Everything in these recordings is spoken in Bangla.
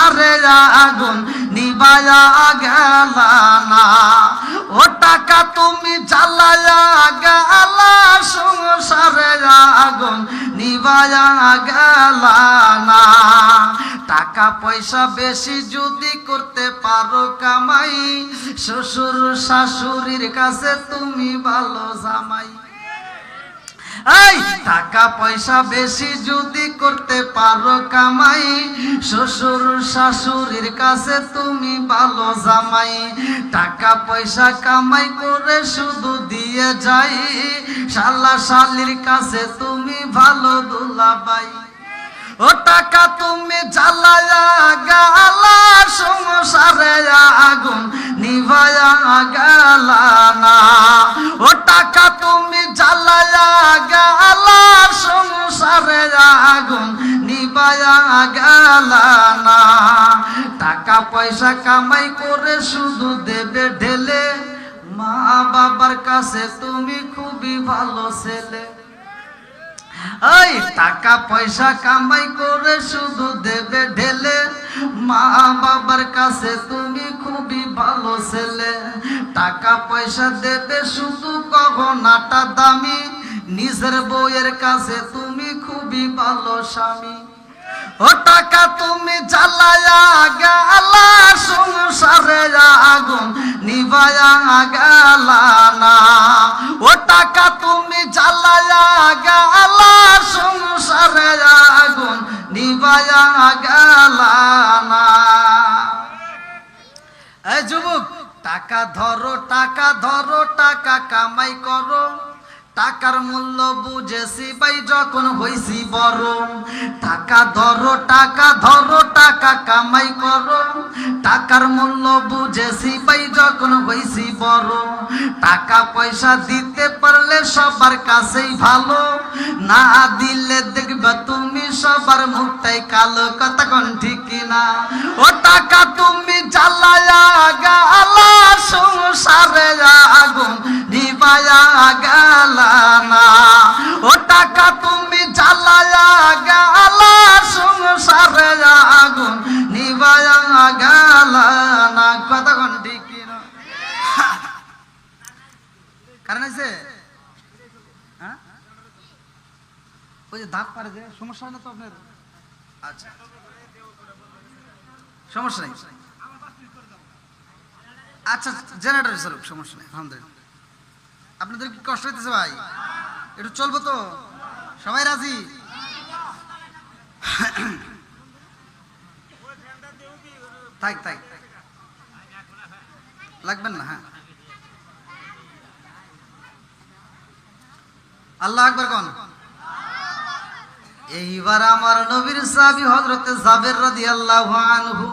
সংসারে আগুন নিবায়া গেলা না। ও টাকা তুমি জ্বালায়া গেলা সংসারে আগুন নিবায়া গেলা না। টাকা পয়সা বেশি যদি করতে পারো কামাই, শ্বশুর শাশুড়ির কাছে তুমি ভালো জামাই। এই টাকা পয়সা বেশি যদি করতে পারো কামাই, শ্বশুর শাশুড়ির কাছে তুমি ভালো জামাই। টাকা পয়সা কামাই করে শুধু দিয়ে যাই, শালা শালির কাছে তুমি ভালো দুলাভাই। ও টাকা তুমি জ্বালায়া গেলা সংসারে আগুন নিভায়া গেলা না। ও টাকা তুমি জ্বালায়া গেলা সংসারে আগুন নিভায়া গেলা না। টাকা পয়সা কামাই করে শুধু দেবে ঢেলে, মা বাবার কাছে তুমি খুবই ভালো ছেলে। এই টাকা পয়সা কামাই করে শুধু দেবে ঢেলে, মা বাবার কাছে তুমি খুবই ভালো ছেলে। টাকা পয়সা দেবে শুধু গহনাটা দামি, নিজের বউয়ের কাছে তুমি খুবই ভালো স্বামী। ও টাকা তুমি জ্বালায়া গেলা সংসারে আগুন নিভায়া গেলা না। ও টাকা তুমি জ্বালায়া গেলা সংসারে আগুন নিভায়া গেলা না। এই যুবক, টাকা ধরো টাকা ধরো, টাকা কামাই করো। টাকার মূল্য বুঝেছি ভাই যখন হইছি বড়। টাকা ধরো টাকা ধরো, টাকা কামাই করো। টাকার মূল্য বুঝেছি ভাই যখন হইছি বড়। টাকা পয়সা দিতে পারলে সবার কাছেই ভালো, না দিলে দেখবে তুমি সবার মুখটাই কালো। কথা কোন ঠিক কিনা? ও টাকা তুমি জ্বালায়া গেলা সংসারে আগুন নিভায়া গেলা না। ও টাকা তুমি জ্বালায়া গেলা সংসারে আগুন নিভায়া গেলা না। কথা কোন ঠিক কিনা? কারণ আছে ওই যে দাঁত পারে যে সমস্যা হয় না তো আপনার? আচ্ছা সমস্যা নেই। আচ্ছা জেনারেটর চলুক, সমস্যা নেই। আলহামদুলিল্লাহ। আপনাদের কি কষ্ট হইতেছে ভাই? একটু চলবো তো? সবাই রাজি? থাক থাক, লাগবেন না। হ্যাঁ, আল্লাহ আকবার কোন। এইবার আমার নবীর সাহাবী হযরতে জাবের রাদিয়াল্লাহু আনহু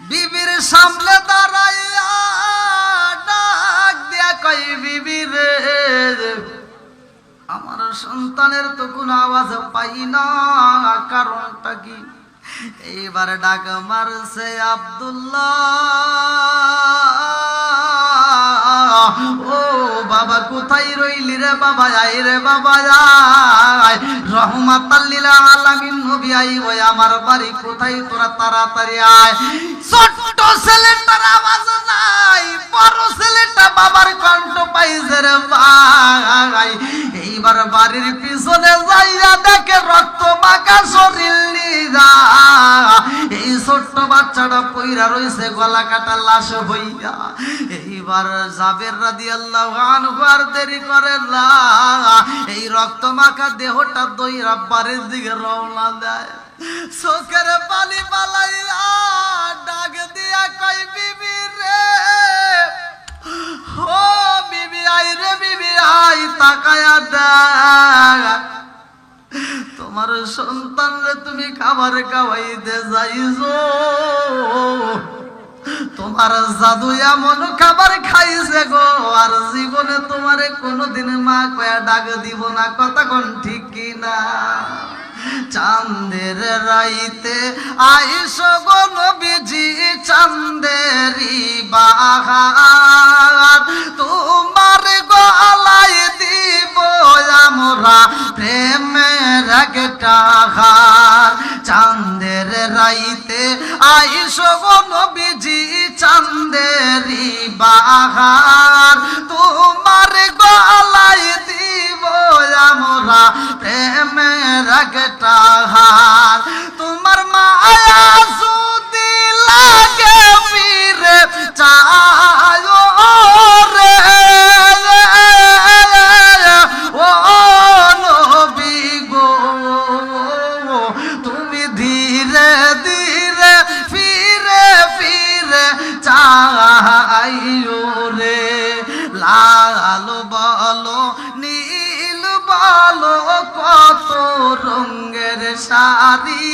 বিবির সামনে দাঁড়াইয়া ডাক দিয়া কই, বিবি রে, আমার সন্তানের তো কোনো আওয়াজ পাই না, কারণটা কি? এইবার ডাক মারছে আব্দুল্লাহ, ও বাবা কোথায় রইলি রে বাবা? আয় রে বাবা আয়, রহমাতাল লিল আলামিন নবী আই, ওই আমার বাড়ি কোথায়? তোরা তাড়াতাড়ি আয়। ছোট্ট ছেলেটার আওয়াজ নাই, বড় ছেলেটা বাবার কণ্ঠ পাইছে রে ভাই। এইবার বাড়ির পিছনে যাইয়া দেখে রক্ত মাখা শরীর নিয়া এই ছোট্ট বাচ্চাটা পইরা রইছে গলা কাটা লাশ হইয়া। এইবার জাবের রাদিয়াল্লাহু আনহু আর দেরি করে না, এই রক্ত মাখা দেহটা দইরা বাড়ির দিকে রওনা দেয়। চোখের পানি পালাইয়া ডাক দিয়া কই, বিবি রে, ও বিবি আই রে, বিবি আই, তাকায়া দেখ তোমার সন্তান রে তুমি খাবার খাওয়াইতে যাইছো, তোমার জাদু এমন খাবার খাইছে গো, আর জীবনে তোমারে কোনোদিন মা কয়া ডাক দিব না। কথা কোন ঠিক কিনা? চাঁদের রাইতে আইসো গো নবীজি, চাঁদেরি বাহার, তোমার গলায় দিব আমরা প্রেমের একটা হার। চাঁদের রাইতে আইসো গো নবীজি চাঁদেরি বাহার তোমার গলায় দিব আমরা প্রেমের একটা হার তোমার মায়া যদি লাগে ফিরে চায় রে ও নবী গো তুমি ধীরে ধীরে ফিরে ফিরে চাইও রে লাল বলো নীল বলো কত রঙের শাড়ি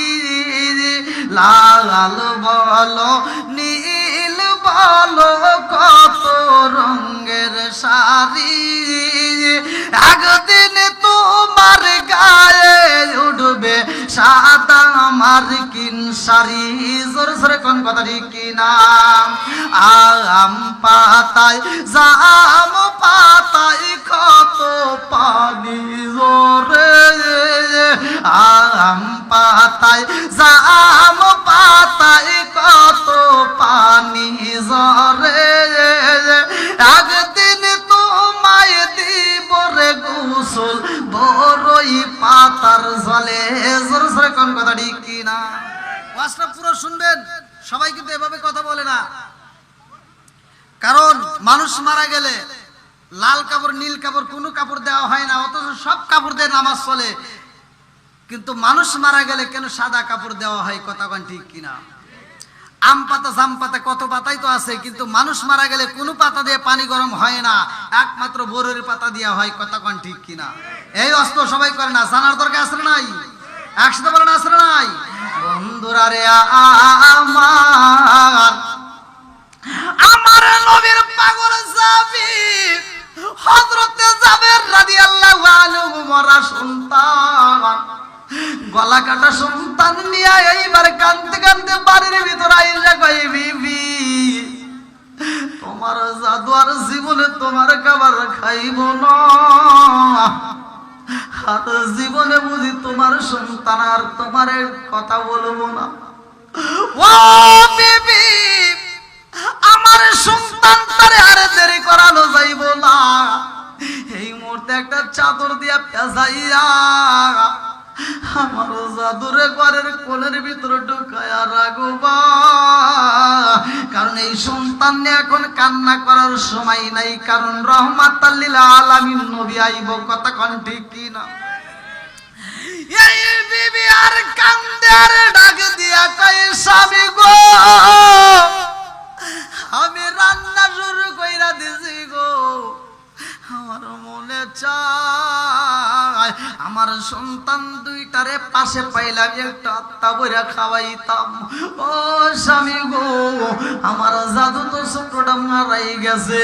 লাল বলো নীল বলো কত রঙের শাড়ি একদিন তোমার গায়ে উঠবে সাদা মার্কিন শাড়ি জোরে জোরে কোন কথা ঠিক কিনা আম পাতায় জাম পাতায় কত পানি জোরে আম পাতায় জাম পাতায় কত পানি জোরে একদিন তোমায় দিব রে গোসল বড়ই পাতার জলে জোরে জোরে কোন কথা ঠিক কিনা ওয়াজটা পুরো শুনবেন সবাই কিন্তু এভাবে কথা বলে না কারণ মানুষ মারা গেলে লাল কাপড় নীল কাপড় কোনো কাপড় দেওয়া হয় না অথচ সব কাপড় দিয়ে নামাজ চলে কিন্তু মানুষ মারা গেলে কেন সাদা কাপড় দেওয়া হয় কথা কোন ঠিক কিনা আম পাতা জাম পাতা কত পাতাই তো আছে কিন্তু মানুষ মারা গেলে কোনো পাতা দিয়ে পানি গরম হয় না একমাত্র বরের পাতা দেওয়া হয় কথা কোন ঠিক কিনা এই অস্ত্র সবাই করে না জানার দরকার আছে নাই একসাথে বলেন আছে নাই বন্ধুরা রে আমার নবীর পাগল সাহাবী হযরতে জাবের রাদিয়াল্লাহু আনহু মরা সন্তান গলা কাটা সন্তান নিয়ে এইবার কাঁদতে কাঁদতে বাড়ির ভিতর আইসা কই বিবি তোমার জাদু আর জীবনে তোমার খাবার খাইব না আর জীবনে বুঝি তোমার সন্তান আর তোমার কথা বলবো না ও বিবি আমার সন্তানটারে আর দেরি করানো যাইব না এই মুহূর্তে একটা চাদর দিয়া পেঁচাইয়া আমার জাদুরে ঘরের কোণের ভিতরে ঢুকায়া রাখবা কারণ এই সন্তান নিয়ে এখন কান্না করার সময় নাই কারণ রহমাতাল লিল আলামিন নবী আইব কথা কোন ঠিক কি না এই বিবি আর কান্দে আর ডাক দিয়া কয় স্বামী গো আমি রান্না শুরু কইরা দিছি গো আমার মনে চায় আমার সন্তান দুইটারে পাশে পাইলাম একটা আত্মা বইরা খাওয়াইতাম ও স্বামী গো আমার জাদু তো ছোটটা মারাই গেছে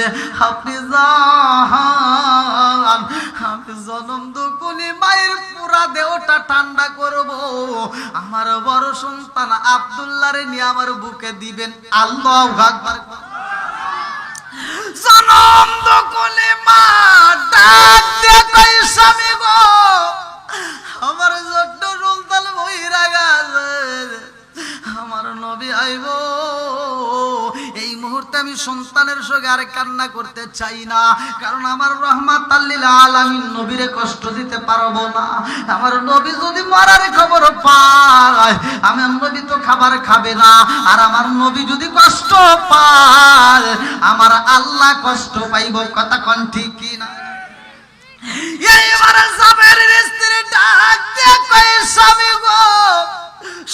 আপনি যান আমি জনম দুকুলি মায়ের পুরা দেহটা ঠান্ডা করব আমার বড় সন্তান আব্দুল্লাহরে নিয়ে আমার বুকে দিবেন আল্লাহু আকবার জনম দুকুলি মা ডাক দিয়ে কই স্বামী গো আমার ছোট্ট সন্তান বইরা গেছে আমার নবী আইব এই মুহূর্তে আমি সন্তানের সঙ্গে আর কান্না করতে চাই না কারণ আমার রহমাতাল লিল আলামিন নবীরে কষ্ট দিতে পারবো না আমার নবী যদি মরার খবর পায় আমার নবী তো খাবার খাবে না আর আমার নবী যদি কষ্ট পায় আমার আল্লাহ কষ্ট পাইব কথা কোন ঠিক কি না এইবার জাবেরের স্ত্রী ডাক দিয়ে কয় স্বামী গো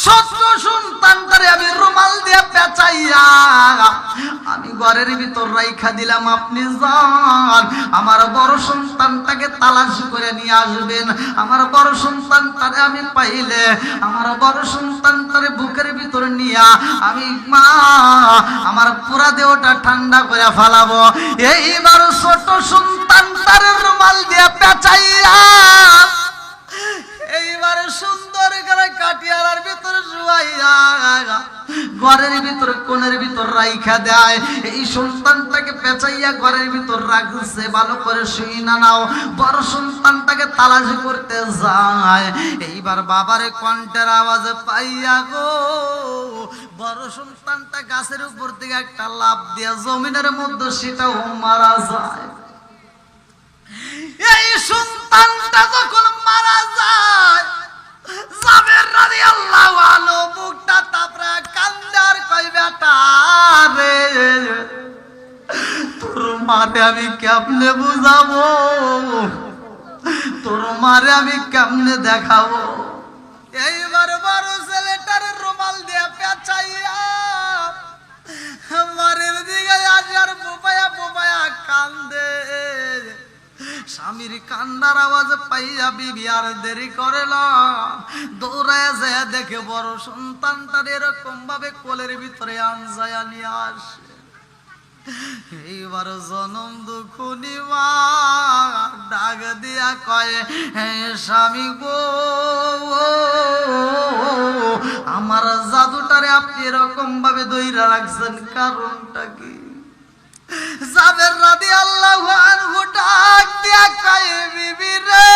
ছোট্ট সন্তানটারে আমি রুমাল দিয়ে পেঁচাইয়া আমি ঘরের ভিতর রাইখা দিলাম আপনি যান আমার বড় সন্তানটাকে তালাশ করে নিয়ে আসবেন আমার বড় সন্তানটারে আমি পাইলে আমার বড় সন্তানটারে বুকের ভিতরে নিয়া আমি মা আমার পুরা দেহটা ঠান্ডা করে ফেলাবো এইবার ছোট সন্তানটারে রুমাল দিয়ে পেঁচাইয়া এইবারে সুন্দর করে কাটিয়ালার ভিতরে শুয়াইয়া ঘরের ভিতর কোণের ভিতর রাইখা দেয়। এই সন্তানটাকে পেঁচাইয়া ঘরের ভিতর রাখছে, ভালো করে শুই না নাও। বড় সন্তানটাকে তালাশ করতে যায়। এইবার বাবারে কণ্ঠের আওয়াজ পাইয়া গো বড় সন্তানটা গাছের উপর থেকে একটা লাফ দিয়ে জমিনের মধ্যে সেটাও মারা যায়। এই সন্তানটা যখন মারা যায়, জাবের রাদিয়াল্লাহু আনহু বুকটা তাপরা কান্দে আর কই বেটা রে, তোর মারে আমি কেমনে বুঝাবো, তোর মারে আমি কেমনে দেখাবো। এইবার বড় ছেলেটার রুমাল দিয়ে পেঁচাইয়া মারের দিকে আসার বুবায়া বুবায়া কান্দে। স্বামীর কান্নার আওয়াজ পাইয়া বিবি আর দেরি করে না, দৌড়ায় যায় দেখে বড় সন্তানটার এরকম ভাবে কোলের ভিতরে আনজায়া নিয়ে আসে। এইবার জনম দুঃখুনি মা ডাক দিয়া কয়, স্বামী গো আমার জাদুটারে আপনি এরকম ভাবে দইরা রাখছেন, কারণটা কি? জাবের রাদিয়াল্লাহু আনহু ডাক দিয়া কয়, বিবি রে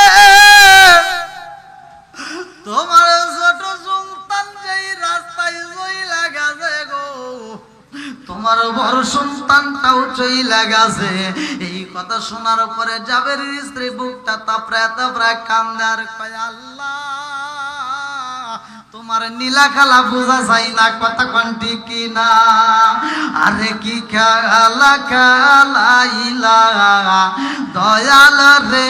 তোমার ছোট সন্তান যেই রাস্তায় চইলা গেছে গো, তোমার বড় সন্তানটাও চইলা গেছে। এই কথা শোনার পরে জাবের স্ত্রী বুকটা তাপড়ায় তাপড়ায় কান্দে আর কয়, আল্লাহ তোমার নীলা খালা বোঝা যায় না, কথা কোন ঠিক কি না? আরে কি খালা খালাইলা দয়াল রে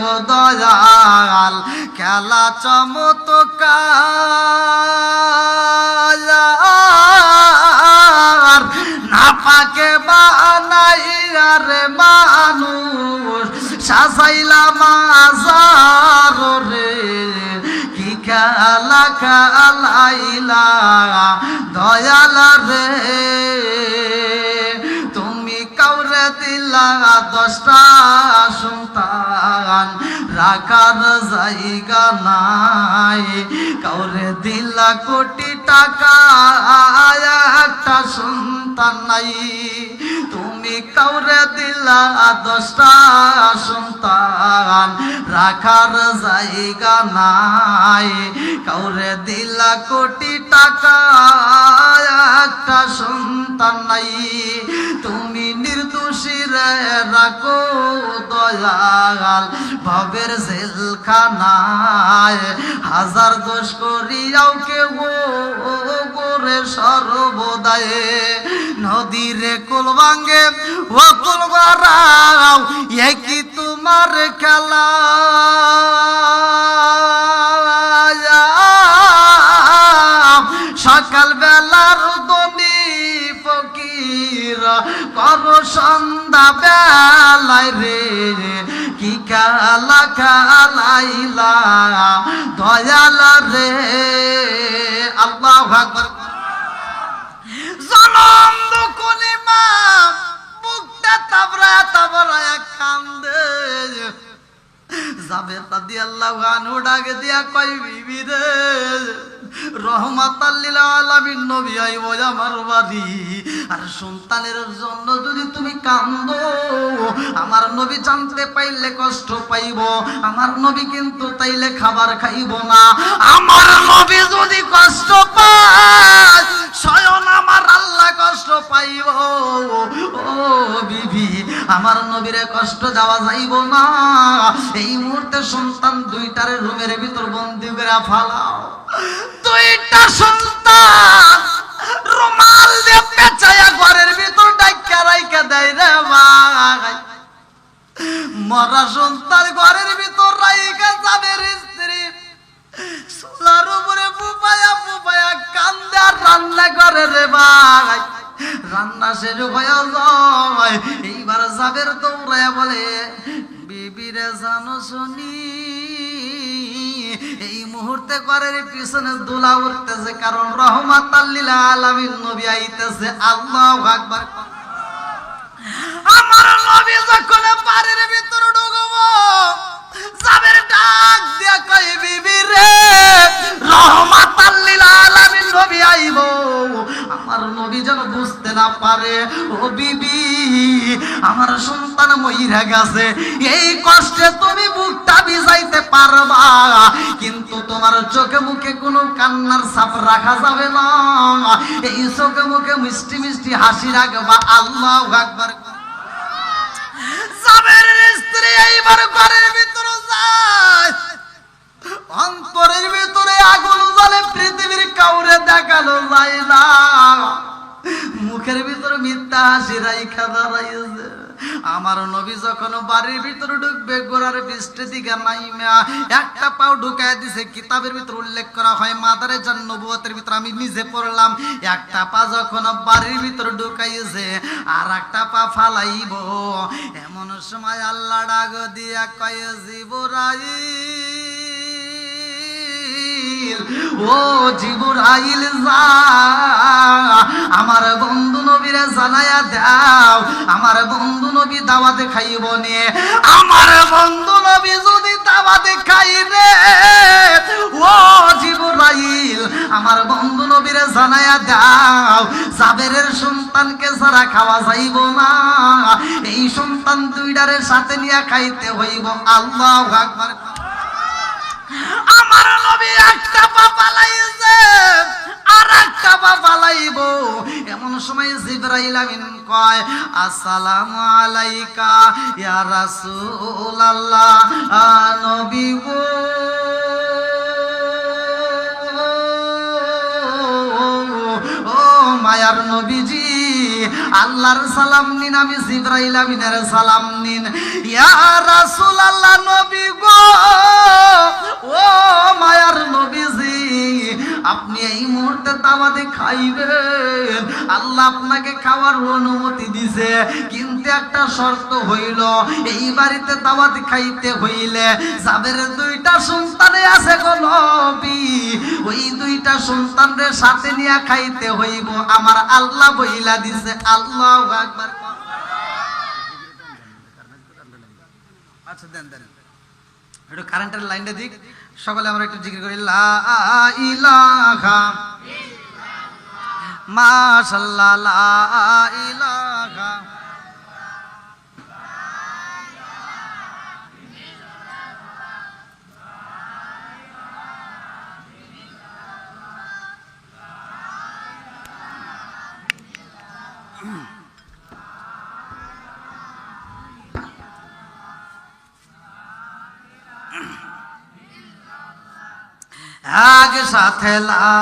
ও দয়াল, খেলা চমৎকার না পাকে বানাইয়া রে মানুষ সাজাইলা মাজার রে, কি খেলা খেলাইলা দয়াল রে, তুমি কাউরে দিলা 10টা সন্তান রাখার জায়গা নাই, কাউরে দিলা কোটি টাকা একটা সন্তান নাই, তুমি কাউরে দিলা 10টা সন্তান রাখার জায়গা নাই, কাউরে দিলা কোটি টাকা একটা সন্তান নাই, তুমি নির্দোষী রে রাখো দয়াল ভবের জেলখানায়, হাজার দোষ করিয়াও কেউ গোরে সর্বদায়, নদীরে কুল ভাঙ্গে ও কুল গড়াও, কি তোমার খেলা? সকাল বেলার দনি ফকির করো সন্ধ্যা বেলায় রে, কি খেলা খেলাইলা দয়াল রে। আল্লাহু আকবার। জনম দুঃখুনি মা বুকটা তাবড়ায়া তাবড়ায়া কান্দে। জাবের রাদিয়াল্লাহু আনহু ডাক দিয়া কয়, বিবি রে রহমাতাল লিল আলামিন নবী আইব আমার বাড়ি, আর সন্তানের জন্য যদি তুমি কান্দো আমার নবী জানতে পাইলে কষ্ট পাইব, আমার নবী কিন্তু তাইলে খাবার খাইব না, আমার নবী যদি কষ্ট পায় স্বয়ং আমার আল্লাহ কষ্ট পাইব। ও বিবি আমার নবীরে কষ্ট দেওয়া যাইব না, এই মুহূর্তে সন্তান দুইটারে রুমের ভিতর বন্দি করে ফালাও। দুইটা সন্তান রুমাল দিয়ে পেঁচাইয়া ঘরের ভিতর ডাইকা রাইকা দেয় রে ভাই। মরা সন্তান ঘরের ভিতর রাইকা জাবের স্ত্রী চুলার উপরে পুপায়া পুপায়া কান্দে আর রান্না করে রে ভাই। রান্না শেষ হয়ে যায়, এইবার জাবের দৌড়ায়া বলে, বিবিরে জানো শুনি এই মুহূর্তে ঘরের পিছনে দুলা উঠতেছে, কারণ রহমাতাল লিল আলামিন নবী আইতেছে। আল্লাহু আকবার। আমার নবী যখন বাড়ির ভিতরে ঢুকবো জাবের ডাক দিয়া কই, বিবি রে রহমাতাল লিল আলামিন নবী আইবো, নবী যেন বুঝতে না পারে, ও বিবি আমার সন্তান মইরা গেছে, এই কষ্টে তুমি বুকটা ভিজাইতে পারবা, কিন্তু তোমার চোখে মুখে কোনো কান্নার ছাপ রাখা যাবে না, এই চোখে মুখে মিষ্টি মিষ্টি হাসি রাখবা। আল্লাহু আকবার। জাবেরের স্ত্রী এইবার ঘরের ভিতরে যায়, অন্তরের ভিতরে আগুন জ্বলে, পৃথিবীর কাউরে দেখানো যায় না, মুখের ভিতরে মিথ্যা হাসি রাইখা দাঁড়াইছে। আমার নবী যখন বাড়ির ভিতরে ঢুকবে, গোড়ার বৃষ্টি দিকে নাইমা একটা পাও ঢুকায় দিছে। কিতাবের ভিতরে উল্লেখ করা হয়, মাদারে জান নবুয়তের ভিতরে আমি নিজে পড়লাম, একটা পা যখন বাড়ির ভিতরে ঢুকাইছে আর একটা পা ফালাইব, এমন সময় আল্লাহ ডাক দিয়া কয়, জিবরাইল, ও জিবরাইল যা আমার বন্ধু নবীরে জানায়া দাও, আমার বন্ধু নবী দাওয়াতে খাইব নে। আমার বন্ধু নবী যদি দাওয়াতে খাই রে, ও জিবরাইল আমার বন্ধু নবীরে জানায়া দাও, জাবেরের সন্তানকে ছাড়া খাওয়া যাইব না, এই সন্তান দুইটারে সাথে নিয়ে খাইতে হইব। আল্লাহু আকবার। আমার নবী একটা পা পালাইছে আর একটা পা পালাইব, এমন সময় জিবরাইল আমিন কয়, আসসালামু আলাইকা ইয়া রাসূলুল্লাহ, নবী গো ও মায়ার নবীজি, আল্লাহর সালাম নিন, আমি জিবরাইল আমিনের সালাম নিন। ইয়া রাসূলুল্লাহ, নবী গো ও মায়ার নবীজি, আপনি এই মুহূর্তে দাওয়াতে খাইবেন, আল্লাহ আপনাকে খাওয়ার অনুমতি দিছে, কিন্তু একটা শর্ত হইল, এই বাড়িতে দাওয়াতে খাইতে হইলে জাবেরের দুইটা সন্তানে আছে গো নবী, ওই দুইটা সন্তানের সাথে নিয়ে খাইতে হইব, আমার আল্লাহ বইলা দিছে। আল্লাহু আকবার। আচ্ছা দেন দেন একটু কারেন্টের লাইনটা দিক, সকলে আমরা একটু জিকির করি, লা ইলাহা ইল্লাল্লাহ, মাশাআল্লাহ, লা ইলাহা আগে সাথে লা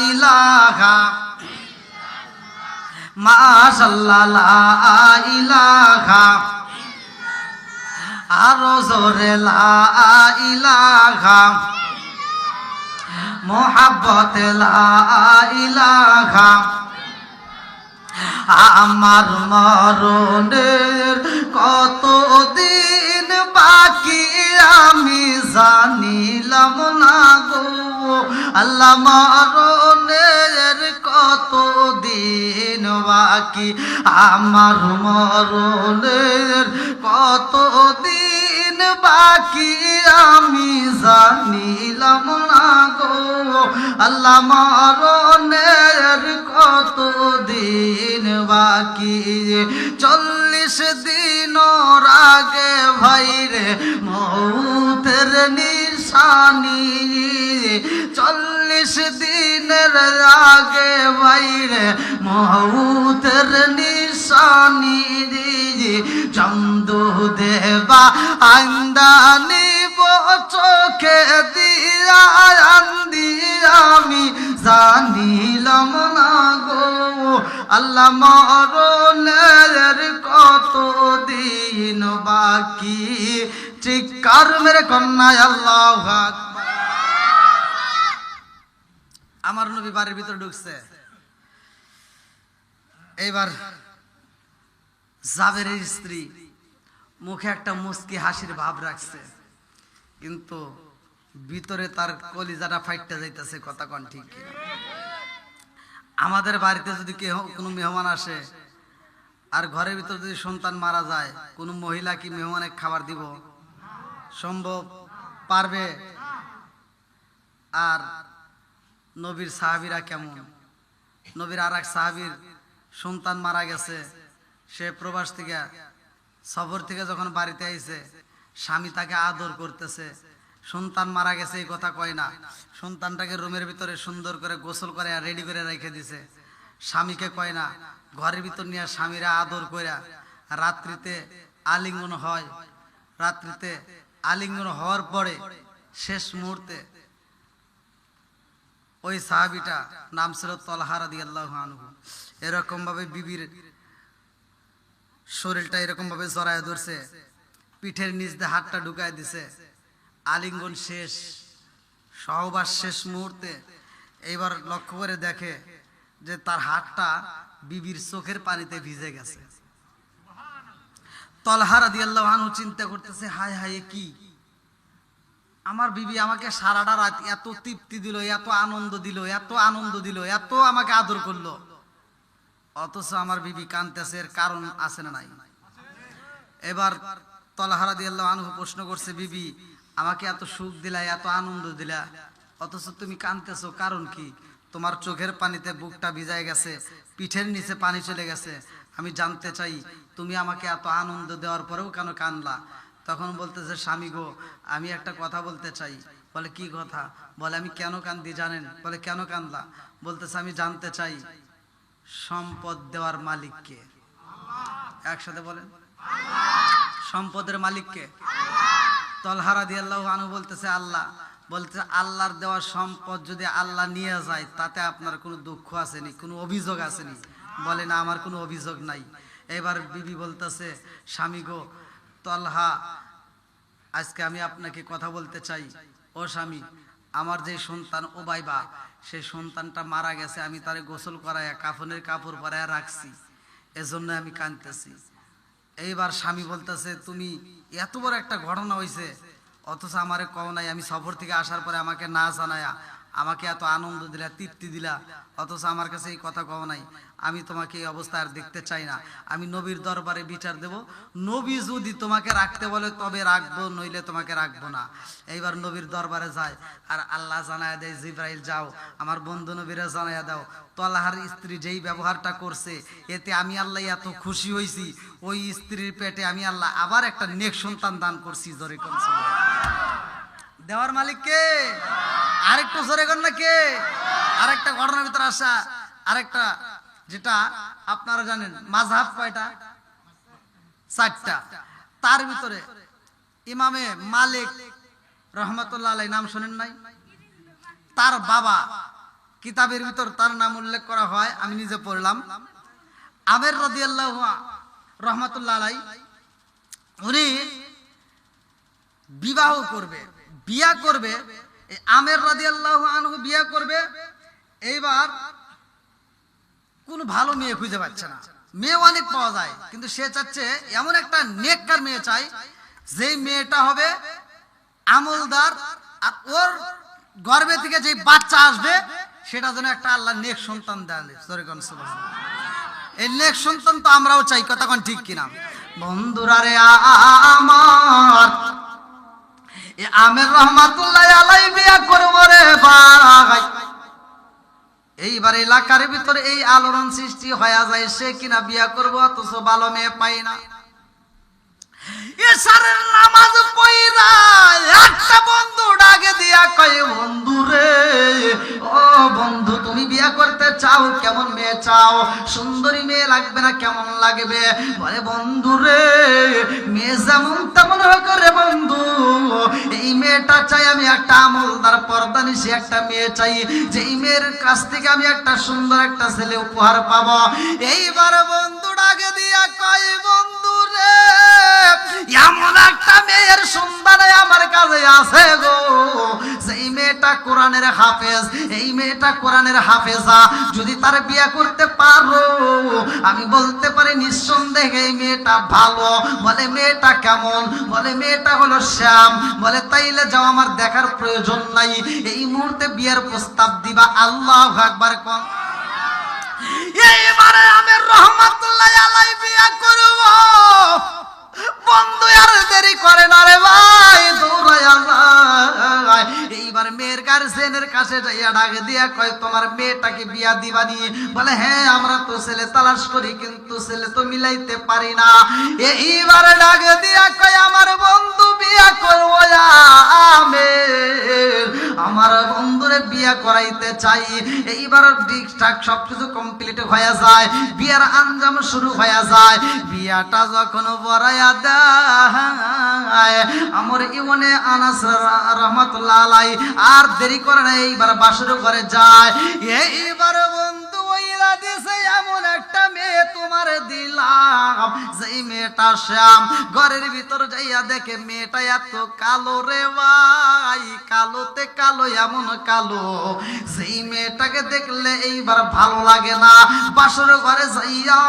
ইলাহা মাশাআল্লাহ, লা ইলাহা আরো জোরে, লা ইলাহা মোহাব্বত, লা ইলাহা আমার মরণের কত দিন বাকি আমি জানিলাম না গো, আল্লাহ মরণের কত দিন বাকি, আমার মরণের কত দিন বাকি আমি জানিলাম না গো, আল্লাহ মরণের কত দিন বাকি, 40 দিন আগে ভাইরে মৌতের নিশানি, 40 দিনের আগে ভাইরে মৌতের নিশানি, চন্দু দেবা আন্দানি চোখে দিয়া আন্দি আমি জানিলাম না গো, আল্লাহ মরণের কত দিন বাকি। চিৎকার মেরে কন্যায় আল্লাহু আকবার। আমার নবী বাড়ির ভিতরে ঢুকছে, এইবার জাবেরের স্ত্রী মুখে একটা মুস্কি হাসির ভাব রাখছে, কিন্তু ভিতরে তার কলিজাটা ফাইটটা যাইতেছে। কথা কোন ঠিক কিনা? আমাদের বাড়িতে যদি কেউ কোনো মেহমান আসে আর ঘরের ভিতরে যদি সন্তান মারা যায়, কোনো মহিলা কি মেহমানে খাবার দিব? সম্ভব? পারবে? আর নবীর সাহাবীরা কেমন? নবীর আর এক সাহাবীর সন্তান মারা গেছে, সে প্রবাস থেকে সফর থেকে যখন বাড়িতে আইছে, স্বামী তাকে আদর করতেছে। সন্তান মারা গেছে এই কথা কয় না, সন্তানটাকে রুমের ভিতরে সুন্দর করে গোসল করে আর রেডি করে রেখে দিছে। স্বামীকে কয় না, ঘরের ভিতর নিয়ে স্বামীরা আদর কইরা রাত্রিতে আলিঙ্গন হয়। রাত্রিতে আলিঙ্গন হওয়ার পরে শেষ মুহূর্তে ওই সাহাবীটা নাম ছিল তলহা রাদিয়াল্লাহু আনহু, এরকম ভাবে বিবির শরীরটা এরকম ভাবে জড়ায় ধরছে, পিঠের নিচ দিয়ে হাতটা ঢুকায় দিছে। আলিঙ্গন শেষ, সহবাস শেষ মুহূর্তে এইবার লক্ষ্য করে দেখে যে তার হাতটা বিবির চোখের পানিতে ভিজে গেছে। তলহা রাদিয়াল্লাহু আনহু চিন্তা করতেছে, হায় হায় কি, আমার বিবি আমাকে সারাটা রাত এত তৃপ্তি দিল, এত আনন্দ দিল, এত আনন্দ দিল, এত আমাকে আদর করলো, অথচ আমার বিবি কাঁদতেছে, এর কারণ আছে না নাই? এবার তলহা রাদিয়াল্লাহু আনহু প্রশ্ন করছে, বিবি আমাকে এত সুখ দিলা, এত আনন্দ দিলা, অথচ তুমি কাঁদতেছো, কারণ কি? তোমার চোখের পানিতে বুকটা ভিজায় গেছে, পিঠের নিচে পানি চলে গেছে, আমি জানতে চাই তুমি আমাকে এত আনন্দ দেওয়ার পরেও কেন কাঁদলা? তখন বলতেছে, স্বামী গো, আমি একটা কথা বলতে চাই। বলে কি কথা? বলে আমি কেন কান্দি জানেন? বলে কেন কান্দলা? বলতেছে আমি জানতে চাই সম্পদ দেওয়ার মালিক কে? একসাথে বলেন, সম্পদের মালিক কে? তলহা রাদিয়াল্লাহু আনহু বলতেছে আল্লাহ। বলতেছে আল্লাহর দেওয়া সম্পদ যদি আল্লাহ নিয়ে যায় তাতে আপনার কোনো দুঃখ আসেনি, কোনো অভিযোগ আসেনি? বলে না, আমার কোনো অভিযোগ নাই। এবার বিবি বলতেছে, স্বামী গো, তলহা আজকে আমি আপনাকে কথা বলতে চাই। ও স্বামী, আমার যে সন্তান ওবাইবা, সেই সন্তানটা মারা গেছে, আমি তারে গোসল করাইয়া কাফনের কাপড় পরাইয়া রাখছি, এজন্য আমি কাঁদতেছি। এইবার স্বামী বলতেছে, তুমি এত বড় একটা ঘটনা হয়েছে অথচ আমারে কও নাই, আমি সফর থেকে আসার পরে আমাকে না জানায়া আমাকে এত আনন্দ দিলা, তৃপ্তি দিলা, অথচ আমার কাছে এই কথা কও নাই। আমি তোমাকে এই অবস্থায় আর দেখতে চাই না, আমি নবীর দরবারে বিচার দেব। নবী যদি তোমাকে রাখতে বলে তবে রাখবো, নইলে তোমাকে রাখবো না। এইবার নবীর দরবারে যায় আর আল্লাহ জানায়া দেয়, জিবরাইল যাও আমার বন্ধু নবীরা জানায়া দাও, তলহার স্ত্রী যেই ব্যবহারটা করছে এতে আমি আল্লাহ এত খুশি হয়েছি, ওই স্ত্রীর পেটে আমি আল্লাহ আবার একটা নেক সন্তান দান করছি। জোরে কোন দেওয়ার মালিক কে? আরেকটু জোরে কোন না কে? আরেকটা ঘটনার ভিতরে আসা, আরেকটা যেটা আপনারা জানেন, মাযহাব কয়টা? 4টা। তার ভিতরে ইমামে মালিক রহমাতুল্লাহ আলাইহি নাম শুনেন নাই? তার বাবা, কিতাবের ভিতর তার নাম উল্লেখ করা হয়, আমি নিজে পড়লাম। আমের রাদিয়াল্লাহু রহমাতুল্লাহ আলাইহি, উনি বিবাহ করবে, বিয়া করবে, আমের রাদিয়াল্লাহু আনহু বিয়া করবে। এইবার কোন ভালো মেয়ে খুঁজে পাচ্ছে না, মেয়ে অনেক পাওয়া যায়, কিন্তু সে চাচ্ছে এমন একটা নেককার মেয়ে চাই, যেই মেয়েটা হবে আমলদার, আর ওর গর্ভে থেকে যে বাচ্চা আসবে সেটা যেন একটা আল্লাহ নেক সন্তান দেন। এই নেক সন্তান তো আমরাও চাই, কথা কোন ঠিক কিনা? বন্ধুরা রে আমার, আমের রহমাতুল্লাহ আলাইহি বিয়া করব রে ভাই। এইবার এলাকার ভিতরে এই আলোড়ন সৃষ্টি হয়ে যায়, সে কিনা বিয়া করবো অথচ ভালো মেয়ে পাই না। এশারের নামাজ পড়া একটা বন্ধু ডাকে দিয়া কয়, বন্ধু রে, ও বন্ধু তুমি বিয়া করতে চাও, কেমন মেয়ে চাও? সুন্দরী মেয়ে লাগবে না কেমন লাগবে? বলে বন্ধু রে, মেয়ে যেমন তেমন হোক রে বন্ধু, এই মেয়েটা চাই আমি একটা আমলদার পর্দানিশী একটা মেয়ে চাই, যেই মেয়ের কাছ থেকে আমি একটা সুন্দর একটা ছেলে উপহার পাবো। এইবার বন্ধু ডাকে দিয়া কয়, বন্ধু রে, এমন একটা মেয়ের সন্ধান আমার কাছে আছে গো, যেই মেয়েটা কোরআনের হাফেজ, এই মেয়েটা কোরআনের হাফেজা, যদি তার বিয়ে করতে পারো আমি বলতে পারি নিঃসন্দেহে এই মেয়েটা ভালো। বলে মেয়েটা কেমন? বলে মেয়েটা হলো শ্যাম। বলে তাইলে যাও, আমার দেখার প্রয়োজন নাই, এই মুহূর্তে বিয়ের প্রস্তাব দিবা। আল্লাহু আকবার কোন। এইবারে আমের রহমাতুল্লাহ আলাইহি বিয়ে করব। বন্ধু আর দেরি করে না রে ভাই, দৌড়াইয়া যায়। এইবার মেয়ের গার্জেনের কাছে যাইয়া ডাক দিয়া কয়, তোমার মেয়েটাকে বিয়া দিবানি? বলে হ্যাঁ, আমরা তো ছেলে তালাশ করি, কিন্তু ছেলে তো মিলাইতে পারি না। এইবার ডাক দিয়া কয়, আমার বন্ধু বিয়া করবো, আমার বন্ধুরে বিয়া করাইতে চাই। এইবার ঠিকঠাক সবকিছু কমপ্লিট হয়ে যায়, বিয়ার আঞ্জাম শুরু হয়ে যায়। বিয়াটা যখন বড়াইয়া দেয় আমার ইবনে আনাস রহমাতুল্লাহ আলাইহি আর দেরি করে না, এইবার বাসর ঘরে যায়। এইবার বন্ধু ওইরা দিছে এমন একটা মেয়ে তোমার দিলাম, যেই মেয়েটা শ্যাম। ঘরের ভিতর যাইয়া দেখে মেয়েটা এত কালো রে ভাই, কালোতে কালো, এমন কালো সেই মেয়েটাকে দেখলে এইবার ভালো লাগে না। বাসর ঘরে যাইয়া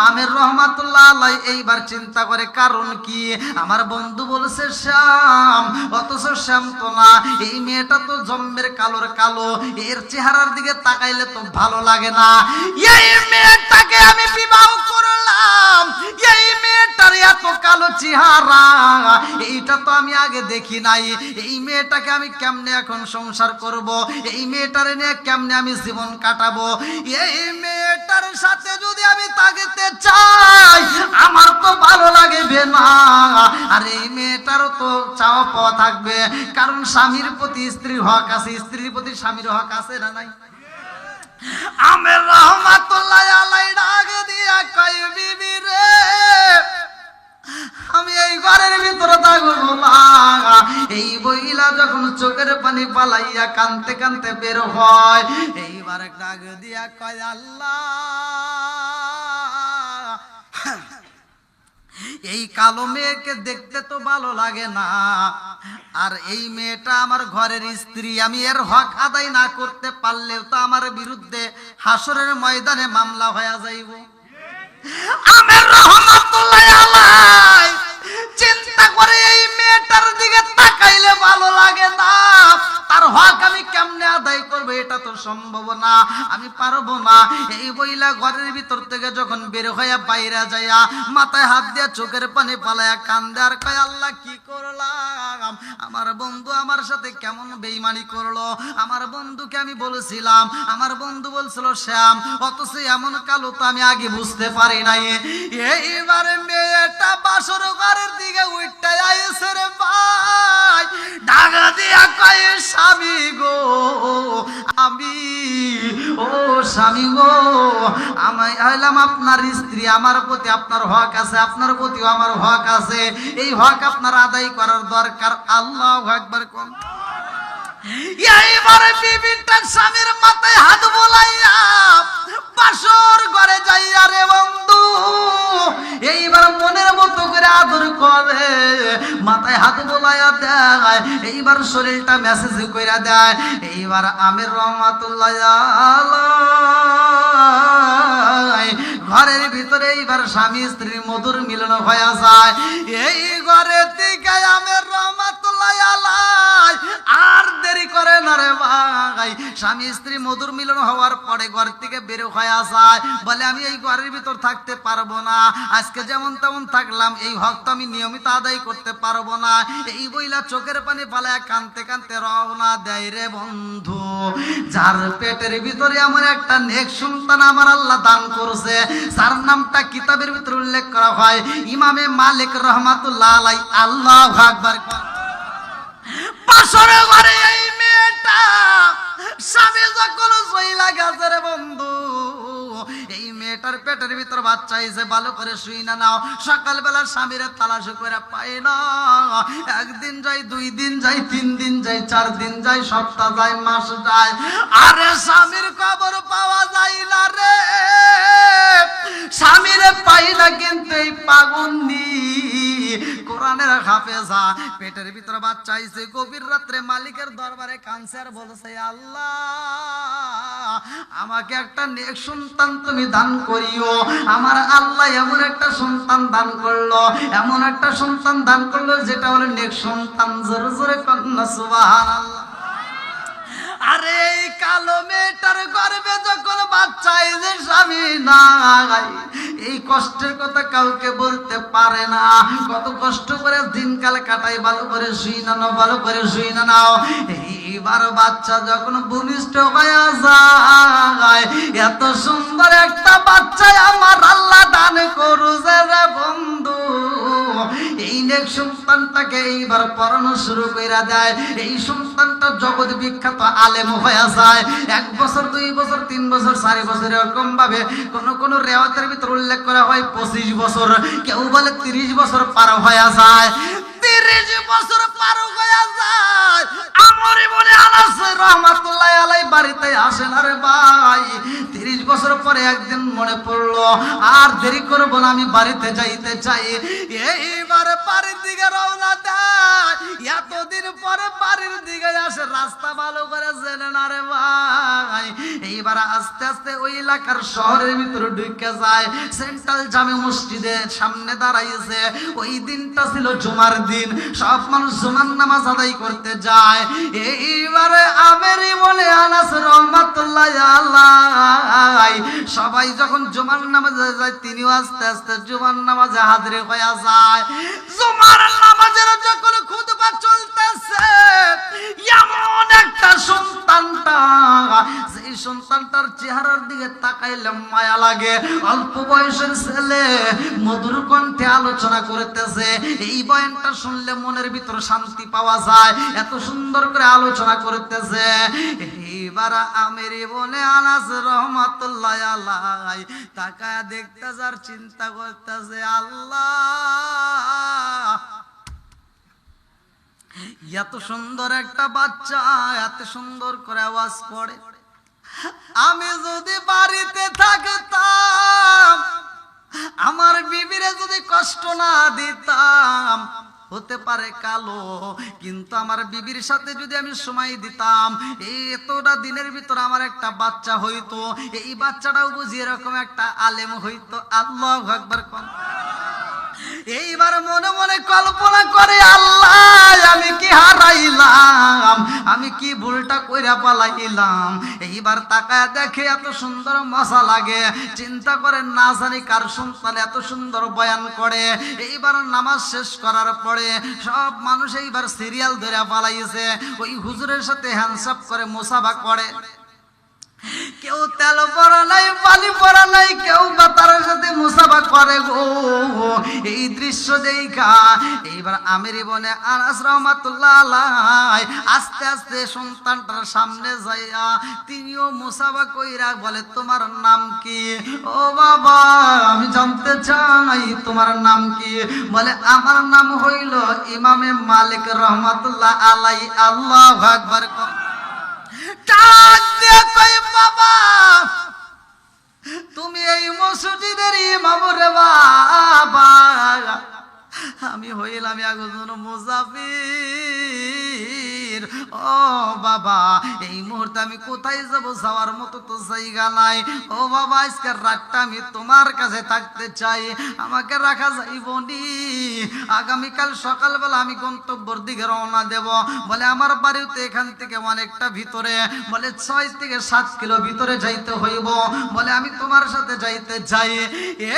আমির রহমাতুল্লাহ আলাইহি এইবার চিন্তা করে কারণ কি। আমার বন্ধু বলছে শ্যাম, অথচ শ্যাম তো না, এই মেয়েটা তো জম্মের কালোর কালো, এর চেহারার দিকে তাকাইলে তো ভালো লাগে না। এই মেয়েটাকে আমি বিবাহ করলাম, এই মেয়েটার এত কালো চেহারা, এইটা তো আমি আগে দেখি নাই। এই মেয়েটাকে আমি কেমনে এখন সংসার করব, এই মেয়েটারে নিয়ে কেমনে আমি জীবন কাটাবো? এই মেয়েটার সাথে যদি আমি থাকতে চাই আমার তো ভালো লাগবে না, আর এই মেয়েটারও তো চাওয়া পাওয়া থাকবে, কারণ স্বামীর প্রতি স্ত্রীর হক আছে, স্ত্রীর প্রতি স্বামীর হক আছে না নাই? আমির রহমাতুল্লাহ আলাইহি ডাক দিয়া কয়, বিবি রে, আমি এই ঘরের ভিতরে থাকবো না। এই বইলা যখন চোখের পানি পালাইয়া কানতে কানতে বের হয়, এইবার ডাক দিয়া কয়, আল্লাহ, এই কালো মেয়েকে দেখতে তো ভালো লাগে না, আর এই মেয়েটা আমার ঘরের স্ত্রী, আমি এর হক আদায় না করতে পারলেও তো আমার বিরুদ্ধে হাসরের ময়দানে মামলা হয়ে যাইব। আমির রহমাতুল্লাহ আলাইহি চিন্তা করে এই মেয়েটার দিকে তাকাইলে ভালো লাগে না, তার হক আমি কেমনে আদায় করবো, এটা তো সম্ভব না, আমি পারবো না। এই বইলা ঘরের ভিতর থেকে যখন বের হইয়া বাইরে যাইয়া মাথায় হাত দিয়া চোখের পানি পালাইয়া কান্দে আর কয়, আল্লাহ কি করলাম, আমার বন্ধু আমার সাথে কেমন বেঈমানি করলো। আমার বন্ধুকে আমি বলেছিলাম, আমার বন্ধু বলছিল শ্যাম, অথচ এমন কালো তো আমি আগে বুঝতে পারি নাই। এইবার মেয়েটা বাসর ঘরের দিকে উঠতে আইছে রে ভাই, ঢাকা দিয়া কয়, স্বামী গো, আমি, ও স্বামী গো, আমি হইলাম আপনার স্ত্রী, আমার প্রতি আপনার হক আছে, আপনার প্রতিও আমার হক আছে, এই হক আপনার আদায় করার দরকার। আল্লাহু আকবার কোন। এইবার বিবিটা স্বামীর মাথায় হাত বোলাইয়া বাসর ঘরে যাইয়া রে বন্ধু এইবার মনের মতো করে আদর করে, মাথায় হাত বোলাইয়া দেয়, এইবার শরীরটা মেসেজ কইরা দেয়। এইবার আমির রহমাতুল্লাহ আলাইহি ঘরের ভিতরে এইবার স্বামী স্ত্রীর মধুর মিলন হয়ে যায়। এই ঘরের দিকে আমির রহমাতুল্লাহ আলাইহি আর দেরি করে না রে ভাই, স্বামী স্ত্রী মধুর মিলন হওয়ার পরে ঘর থেকে বের হয়ে যায়, বলে আমি এই ঘরের ভিতর থাকতে পারবো না, আজকে যেমন তেমন থাকলাম, এই হক তো আমি নিয়মিত আদায় করতে পারবো না। এই বইলা চোখের পানি ফালায় কানতে কানতে রওনা দেয় রে বন্ধু। যার পেটের ভিতরে আমার একটা নেক সন্তান আমার আল্লাহ দান করছে, যার নামটা কিতাবের ভিতরে উল্লেখ করা হয় ইমামে মালিক রহমাতুল্লাহ আলাইহি। আল্লাহু আকবার। বাসর ঘরে এই মেয়েটা স্বামী যখন চইলা গেছে রে বন্ধু, এই মেয়েটার পেটের ভিতর বাচ্চা এসে ভালো করে শুই না নাও, সকালবেলা স্বামীরে তালাশ করে পাই না, একদিন যাই, 2 দিন যাই, 3 দিন যাই, 4 দিন যাই, সপ্তাহ যায়, মাস যায়, আরে স্বামীর খবর পাওয়া যায় না রে, স্বামীরে পাই না। কিন্তু এই পাগন্ডি কোরআনের হাফেজা পেটের ভিতরে বাচ্চা আইছে, গভীর রাত্রে মালিকের দরবারে কাঁদছে আর বলছে, আল্লাহ আমাকে একটা নেক সন্তান তুমি দান করিও। আমার আল্লাহ এমন একটা সন্তান দান করলো, এমন একটা সন্তান দান করলো যেটা হলো নেক সন্তান। জোরে জোরে কন্যা সুবহানাল্লাহ। আরে এই কালো মেয়েটার মায়ের গর্ভে যখন বাচ্চা এই যে স্বামী নাই, এই কষ্টের কথা কাউকে বলতে পারে না। কত কষ্ট করে দিনকাল কাটাই, ভালো করে শুই না নাও, ভালো করে শুই না নাও। এইবার বাচ্চা যখন ভূমিষ্ঠ হয়ে যায়, এত সুন্দর একটা বাচ্চা আমার আল্লাহ দান করুছে রে বন্ধু। এই নেক সন্তানটাকে এইবার পড়ানো শুরু করে দেয়। এই সন্তানটা জগৎ বিখ্যাত আলেম হয়ে যায়। 1 বছর 2 বছর 3 বছর 4 বছর এরকম ভাবে কোন রেওয়াতের ভিতর উল্লেখ করা হয় 25 বছর, কেউ বলে 30 বছর পার হয়ে যায়। 30 বছর পার হয়ে যায়। আমরে বলে আনাস রহমাতুল্লাহ আলাই বাড়িতে আসেন। আরে ভাই, 30 বছর পরে একদিন মনে পড়লো আর দেরি করবো না, আমি বাড়িতে যাইতে চাই। এইবার বাড়ির দিকে রওনা দেয়। এতদিন পরে বাড়ির দিকে আসে, রাস্তা ভালো করে চেনে না রে ভাই। এইবার আস্তে আস্তে ওই এলাকার শহরের ভিতরে ঢুকে যায়। সেন্ট্রাল জামে মসজিদের সামনে দাঁড়াইছে। ওই দিনটা ছিল জুমার দিন, সব মানুষ জুমার নামাজ আদায় করতে যায়। এইবারে আমেরি বলে আনাস রহমাতুল্লাহ আলাই সবাই যখন জুমার নামাজে যায়, তিনিও আস্তে আস্তে জুমার নামাজে হাজির হয়ে যায়। জুমার নামাজের যখন খুতবা চলতেছে, এমন একটা সন্তানটার চেহারার দিকে তাকাইলে মায়া লাগে। অল্প বয়সের ছেলে মধুর কণ্ঠে আলোচনা করতেছে। এই বয়ানটা শুনলে মনের ভিতর শান্তি পাওয়া যায়, এত সুন্দর করে আলোচনা করতেছে। এইবার আমেরি বলে আনাস রহমাতুল্লাহ আলাই তাকায় দেখতেছে আর চিন্তা করতেছে, আল্লাহ, এত সুন্দর একটা বাচ্চা এত সুন্দর করে আওয়াজ করে, আমি যদি বাড়িতে থাকতাম, আমার বিবিরে যদি কষ্ট না দিতাম, হতে পারে কালো, কিন্তু আমার বিবির সাথে যদি আমি সময় দিতাম, এই এতটা দিনের ভিতর আমার একটা বাচ্চা হইতো। এই বাচ্চাটাও বুঝি এরকম একটা আলেম হইতো। আল্লাহু আকবার। এইবার মনে মনে কল্পনা করে, আল্লাহ, আমি কি হারাইলাম, আমি কি ভুলটা কইরা পালাইলাম। এইবার তাকায় দেখে এত সুন্দর মজা লাগে। চিন্তা করে, না জানি কার সন্তান এত সুন্দর বয়ান করে। এইবার নামাজ শেষ করার পরে সব মানুষ এইবার সিরিয়াল ধরে পালাইছে। ওই হুজুরের সাথে হ্যান্ডসাপ করে মুসাফা করে। কেউ তেল পরা নাই, পানি পরা নাই, কেউ বাতার সাথে মুসাফা করে গো। এই দৃশ্য দেখা এইবার আমেরি বনে আনাস রাহমাতুল্লাহ আলাই আস্তে আস্তে সন্তানটার সামনে যাইয়া তিনিও মুসাফা কইরা বলে, তোমার নাম কি? ও বাবা, আমি জানতে চাই তোমার নাম কি? বলে, আমার নাম হইল ইমামে মালিক রহমাতুল্লাহ আলাই। আল্লাহু আকবার। বাবা, তুমি এই মসজিদের ইমাম রে বাবা? আমি হইলাম একজন মুসাফির। ও বাবা, এই মুহূর্তে আমি কোথায় যাব? যাওয়ার মতো তো জায়গা নাই। ও বাবা, আজকের রাতটা আমি তোমার কাছে থাকতে চাই, আমাকে রাখা যাইবনি। আগামীকাল সকালবেলা আমি গন্তব্যের দিকে রওনা দেব। বলে, আমার বাড়িও তো এখান থেকে অনেকটা ভিতরে, বলে 6 থেকে 7 কিলো ভিতরে যাইতে হইব। বলে, আমি তোমার সাথে যাইতে চাই।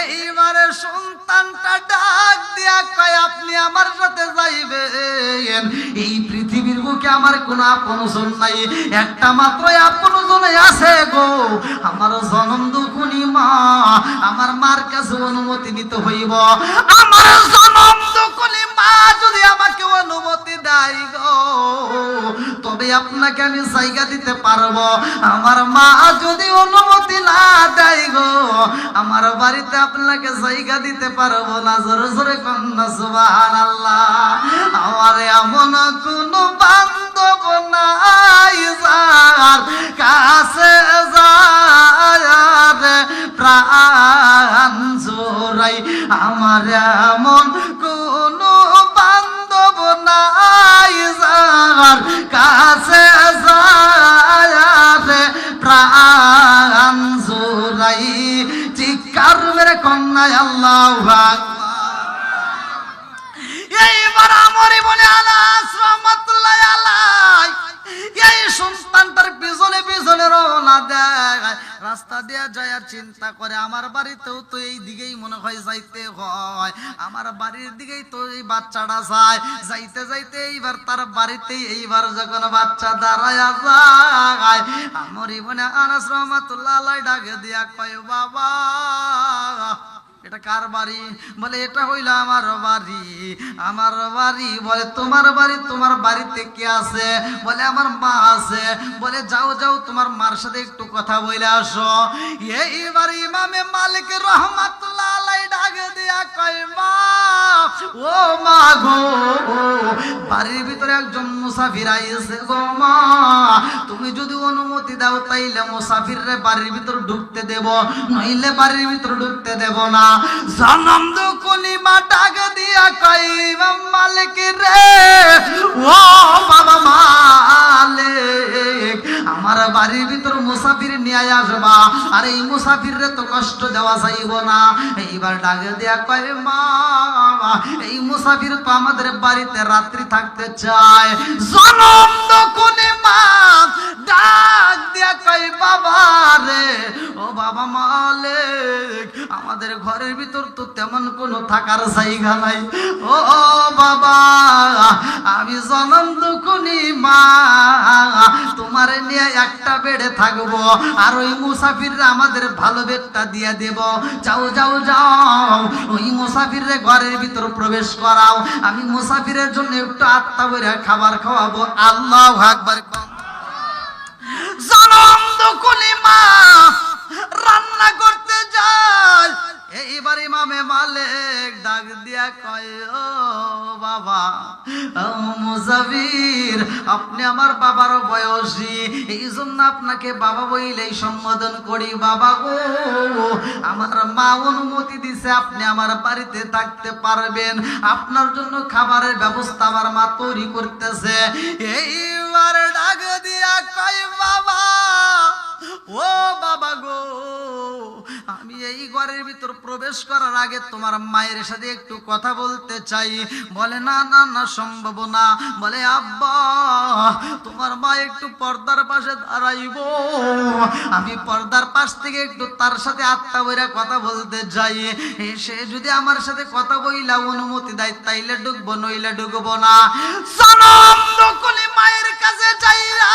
এইবারে সন্তানটা ডাক দিয়া কয়, আপনি আমার সাথে যাইবেন? এই পৃথিবীর বুকে আমার কোনো আপনজন নাই, একটা মাত্র আপনজন আছে গো, আমার জনম দুঃখী মা। আমার মার কাছে অনুমতি নিতে হইব। আমার জনম দুঃখী মা যদি আমাকে অনুমতি দেয় গো, তবে আপনাকে আমি জায়গা দিতে পারবো। আমার মা যদি অনুমতি না দেয় গো, আমার বাড়িতে আপনাকে জায়গা দিতে পারবো না। জোরে জোরে কন্যা সুবহানাল্লাহ। আমার এমন কোন বান্ধব নাই যার কাছে যায় প্রাণ জোড়াই। আমার এমন কোন বান্ধব নাই যার কাছে যায় প্রাণ জোড়াই। চিৎকার মেরে কন্যা আল্লাহু আকবার। এইবার আমরি বলে আনাস রাহমাতুল্লাহ আলাই এই সন্তানটার পিছনে পিছনে রওনা রওনা দেয়, রাস্তা দিয়ে যায় আর চিন্তা করে আমার বাড়িতেও তো এই দিকেই মনে হয় যাইতে হয়, আমার বাড়ির দিকেই তো এই বাচ্চাটা যায়। যাইতে যাইতে এইবার তার বাড়িতেই এইবার যখন বাচ্চা দাঁড়ায়া যায়, আমার ইবনে আনাস রাহমাতুল্লাহ আলাইহি ডাকে দিয়া কয় বাবা এটা কার বাড়ি? বলে এটা হইল আমার বাড়ি। আমার বাড়ি? বলে তোমার বাড়ি? তোমার বাড়িতে কে আছে? বলে আমার মা আছে। বলে যাও যাও তোমার মার সাথে একটু কথা বলে আসো। এইবার ইমামে মালিক রাহমাতুল্লাহ আলাইহি ডাকে দিয়া কয় মা, ও মা গো, বাড়ির ভিতরে একজন মুসাফির আইছে গো মা, তুমি যদি অনুমতি দাও তাইলে মুসাফিররে বাড়ির ভিতর ঢুকতে দেব, নইলে বাড়ির ভিতর ঢুকতে দেব না। জনম দুকুনি মা ডাক দিয়া কই ইমাম মালিক রে, ও বাবা মালিক, আমার বাড়ির ভিতর মুসাফির নিয়ে আসবা, আর এই মুসাফিররে তো কষ্ট দেওয়া যাইব না। এইবার ডাক দিয়া কয় মা, এই মুসাফির তো আমাদের বাড়িতে রাত্রি থাকতে চায়। জনম দুকুনি মা ডাক দিয়া কই বাবা রে, ও বাবা মালিক, আমাদের ঘরের ভিতর তো তেমন কোনো থাকার জায়গা নাই। ও বাবা, আমি জনম দুকুনি মা তোমার নিয়ে একটা বেডে থাকবো, আর ওই মুসাফিররা আমাদের ভালো বেডটা দিয়ে দেব। যাও যাও যাও, ওই মুসাফিররে ঘরের ভিতর প্রবেশ করাও, আমি মুসাফিরের জন্য একটু আত্মা বইরা খাবার খাওয়াবো। আল্লাহু আকবার। জনম দুকুনি মা রান্না করতে যায়। এইবার ইমামে মালিক ডাক দিয়া কয় ও বাবা, ও মুসাফির, আপনি আমার বাবার বয়সী, এই জন্য আপনাকে বাবা বইলেই সম্বোধন করি। বাবা গো, আমার মা অনুমতি দিছে আপনি আমার বাড়িতে থাকতে পারবেন, আপনার জন্য খাবারের ব্যবস্থা আমার মা তৈরি করতেছে। এইবার ডাক দিয়া কয় বাবা, ও বাবা গো, আমি এই ঘরের ভিতর প্রবেশ করার আগে তোমার মায়ের সাথে একটু কথা বলতে চাই। বলে না না না, সম্ভব না। বলে আব্বা, তোমার মা একটু পর্দার পাশে দাঁড়াইব, আমি পর্দার পাশ থেকে একটু তার সাথে আত্মা বইরা কথা বলতে চাই। সে যদি আমার সাথে কথা বইলা অনুমতি দেয় তাইলে ঢুকবো, নইলে ঢুকবো না। জনম দুকুনি মায়ের কাছে যাইয়া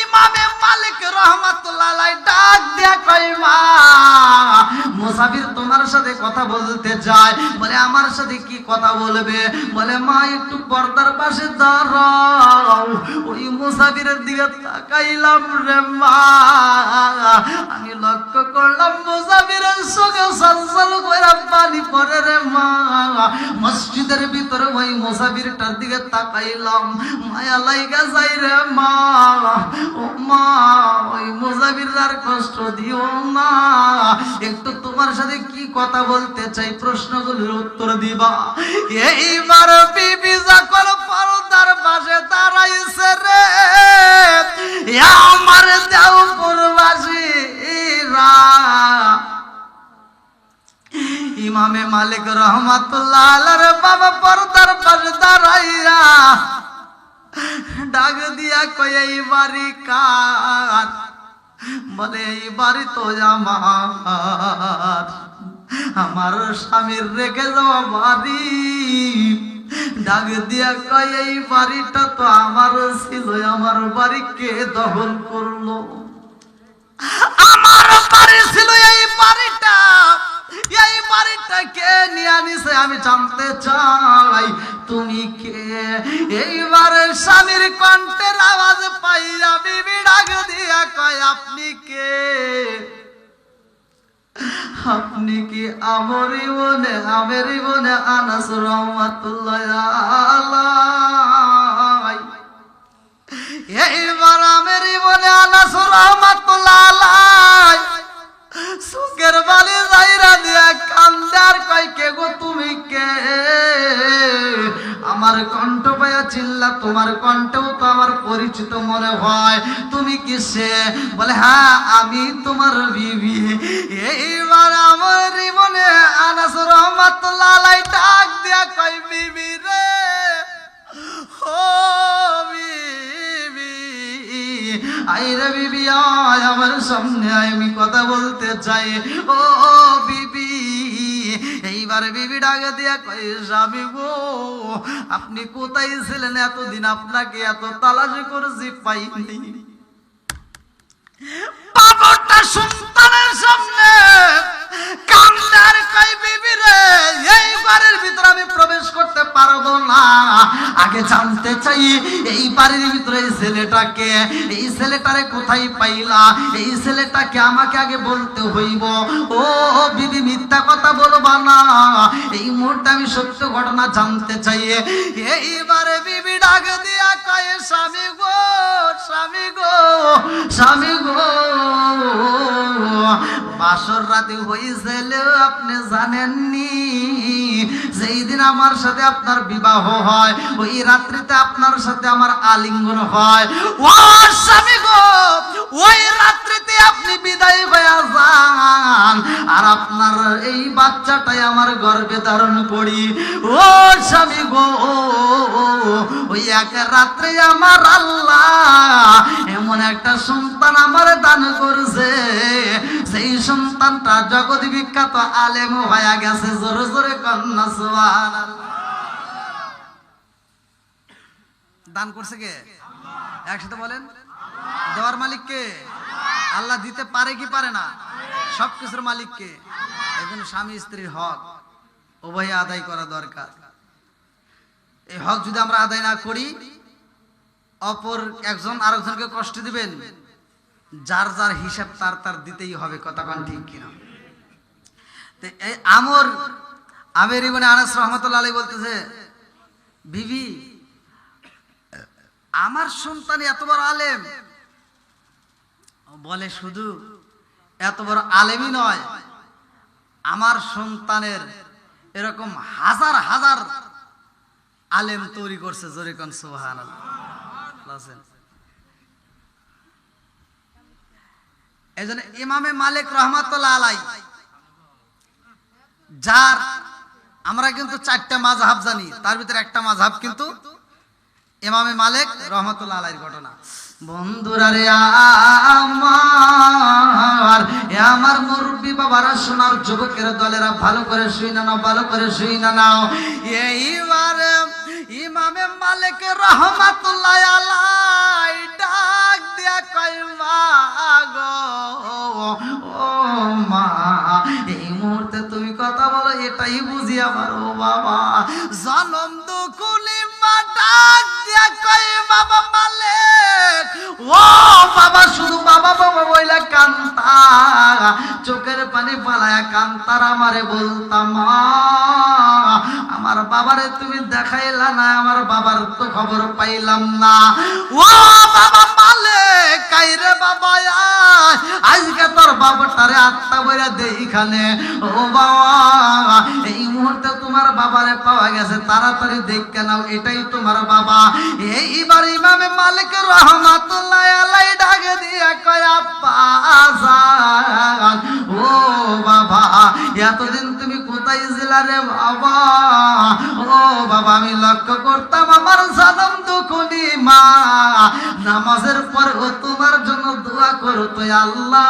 ইমামে মালিক রাহমাতুল্লাহ আলাইহি ডাক দিয়া কয় মা, মুসাফির তোমার সাথে কথা বলতে চায়। বলে আমার সাথে কি কথা বলবে? বলে মা একটু পর্দার পাশে দাঁড়াও। ওই মুসাফিরের দিকে তাকাইলাম রে মা, আমি লক্ষ্য করলাম মুসাফিরের চোখে সলসল কইরা পানি পড়ে রে মা। মসজিদের ভিতরে ওই মুসাফিরটার দিকে তাকাইলাম, মায়া লাইগা যাই রে মা। ও মা, ওই মুসাফির আর কষ্ট দিও না, একটু তোমার সাথে কি কথা বলতে চাই, প্রশ্নগুলোর উত্তর দিবা। এইবার বিবি যখন পর্দার পাশে দাঁড়াইছে রে, আমার দেওপুরবাসীরা, ইমামে মালিক রাহমাতুল্লাহ আলাইহির বাবা পর্দার পাশে দাঁড়াইয়া ডাক দিয়া কয় এই বাড়ি কার? বলে এই বাড়ি তো আমার স্বামীর রেখে যাওয়া বাড়ি। ডাক দিয়া কয় এই বাড়িটা তো আমার ছিল, আমার বাড়ি কে দখল করলো? আমার বাড়ি ছিল এই বাড়িটা, এই বাড়িটা কে নিয়ে আনিছে আমি জানতে চাই, তুমি কে? এইবার স্বামীর কণ্ঠের আওয়াজ পাইয়া বিবি ডাক দিয়া কয় আপনি কে? আপনি কি আমারই মনে আনাস রাহমাতুল্লাহ আলাইহি? এইবার আমারই মনে আনাস রাহমাতুল্লাহ আলাইহি সুকের বালি যাইরা দিয়া কান্দার কয় কে গো তুমি কে? আমার কণ্ঠ পায়া চিল্লা, তোমার কণ্ঠও তো আমার পরিচিত মনে হয়, তুমি কি সে? বলে হ্যাঁ আমি তোমার বিবি। এইবার আমার মনে আনাস রাহমাতুল্লাহ আলাইহি ডাক দিয়া কয় বিবি রে, ও বিবি, আইরে বিবি আয় আমার সামনে আয়, আমি কথা বলতে চাই। ও বিবি, এইবার বিবি ডাকে দিয়া কই, স্বামী গো আপনি কোথায় ছিলেন এতদিন? আপনাকে এত তালাশ করেছি পাইনি। বাবাটা সন্তানের সামনে কান্দার কই, বিবি রে এই বাড়ির ভিতরে আমি প্রবেশ করতে পারবো না। আগে জানতে চাই এই বাড়ির ভিতরে এই ছেলেটাকে, এই ছেলেটারে কোথায় পাইলা? এই ছেলেটাকে আমাকে আগে বলতে হইব। ও বিবি মিথ্যা কথা বলবা না, এই মুহূর্তে আমি সত্য ঘটনা জানতে চাই। এইবারে বিবি ডাক দিয়া কয়, স্বামী গো স্বামী গো স্বামী গো, বাসর রাতে হয়েছিল আপনি জানেননি? যেই দিন আমার সাথে আপনার বিবাহ হয় ওই রাত্রিতে আপনার সাথে আমার আলিঙ্গন হয়। ও স্বামী গো, ওই রাত্রিতে আপনি বিদায় হয়ে যান, আর আপনার এই বাচ্চাটাই আমার গর্ভে ধারণ করি। ও স্বামী গো, ওই এক রাত্রে আমার আল্লাহ এমন একটা সন্তান আমার দান করছে, সেই সন্তানটা জগৎ বিখ্যাত আলেম হয়ে গেছে। জোরে জোরে কন্যা সুবহানাল্লাহ। দান করছে কে? একসাথে বলেন, দেওয়ার মালিক কে? আল্লাহ দিতে পারে কি পারে না? সবকিছুর মালিক কে? একজন স্বামী স্ত্রীর হক উভয় আদায় করা দরকার। এই হক যদি আমরা আদায় না করি, অপর একজন আরেকজনকে কষ্ট দিবেন, যার যার হিসাব তার তার দিতেই হবে। কথা কোন ঠিক কিনা? এই আমের ইবনে আনাস রাহমাতুল্লাহ আলাইহি বলতেছে, বিবি আমার সন্তান এত বড় আলেম। বলে শুধু এত বড় আলেমই নয়, আমার সন্তানের এরকম হাজার হাজার আলেম তৈরি করছে। জোরে কোন সুবহানাল্লাহ। এইজন্য ইমামে মালিক রাহমাতুল্লাহ আলাইহি, যার আমরা কিন্তু 4টা মাযহাব জানি, তার ভিতরে একটা মাযহাব কিন্তু ইমামে মালিক রাহমাতুল্লাহ আলাইহির ঘটনা। বন্ধুরা রে আমার মুরব্বী বাবারা, সোনার যুবকের দলেরা, ভালো করে শুই না নাও, ভালো করে শুই না নাও। এইবার ইমামে মালিক রাহমাতুল্লাহ আলাইহি ডাক দিয়া কয়, মা গো ও মা, এই মুহূর্তে তুমি কথা বলো এটাই বুঝি আমার। ও বাবা, জনম দুকুলি মা ডাক দিয়া কয়, বাবা মালিক ও বাবা, শুধু বাবা বাবা বইলা কান্তা, চোখের পানি পালায়া কান্তার আমারে বলতাম, আমার বাবারে তুমি দেখাইলা না, আমার বাবার তো খবর পাইলাম না। ও বাবা মালিক, কাইরে বাবা আজকে তোর বাবাটারে আত্মা বইরা দেই এখানে। ও বাবা, এই মুহূর্তে তোমার বাবারে পাওয়া গেছে, তাড়াতাড়ি দেখে নাও, এটাই তোমার বাবা। এইবার ইমামে মালিক রাহমাতুল্লাহ আলাইহি ডাকে দিয়া কয়, আব্বা জান, ও বাবা এতদিন তুমি কোথায় ছিলা রে বাবা? ও বাবা, আমি লক্ষ্য করতাম আমার জনম দুকুনি মা নামাজের পর ও তোমার জন্য দোয়া করতো, আল্লাহ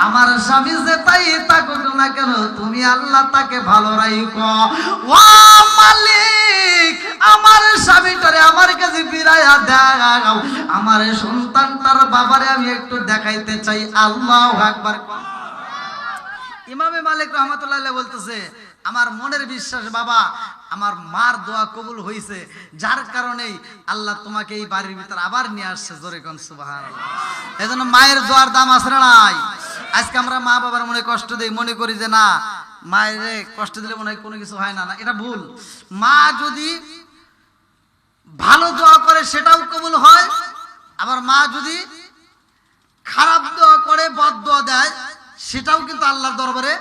আমার স্বামী যে তাই থাকুক না কেন, তুমি আল্লাহ তাকে ভালো রাখো। ও মালিক, আমার স্বামীটারে আমার কাছে ফিরাইয়া দাও, আমার সন্তানটার বাবারে আমি একটু দেখাইতে চাই। আল্লাহু আকবার। ইমামে মালিক রাহমাতুল্লাহ আলাইহি বলতেছে, আমার মনের বিশ্বাস বাবা, আমার মার দোয়া কবুল হয়েছে, যার কারণেই আল্লাহ তোমাকে এই বাড়ির ভিতরে আবার নিয়ে আসছে। জোরে কোন সুবহানাল্লাহ। এজন্য মায়ের দোয়ার দাম আছে না নাই? আজকে আমরা মা বাবার মনে কষ্ট দেই, মনে করি যে না মায়ের কষ্ট দিলে মনে হয় কোনো কিছু হয় না, না এটা ভুল। মা যদি ভালো দোয়া করে সেটাও কবুল হয়, আবার মা যদি খারাপ দোয়া করে বদ দোয়া দেয় সেটাও কিন্তু আল্লাহর দরবারে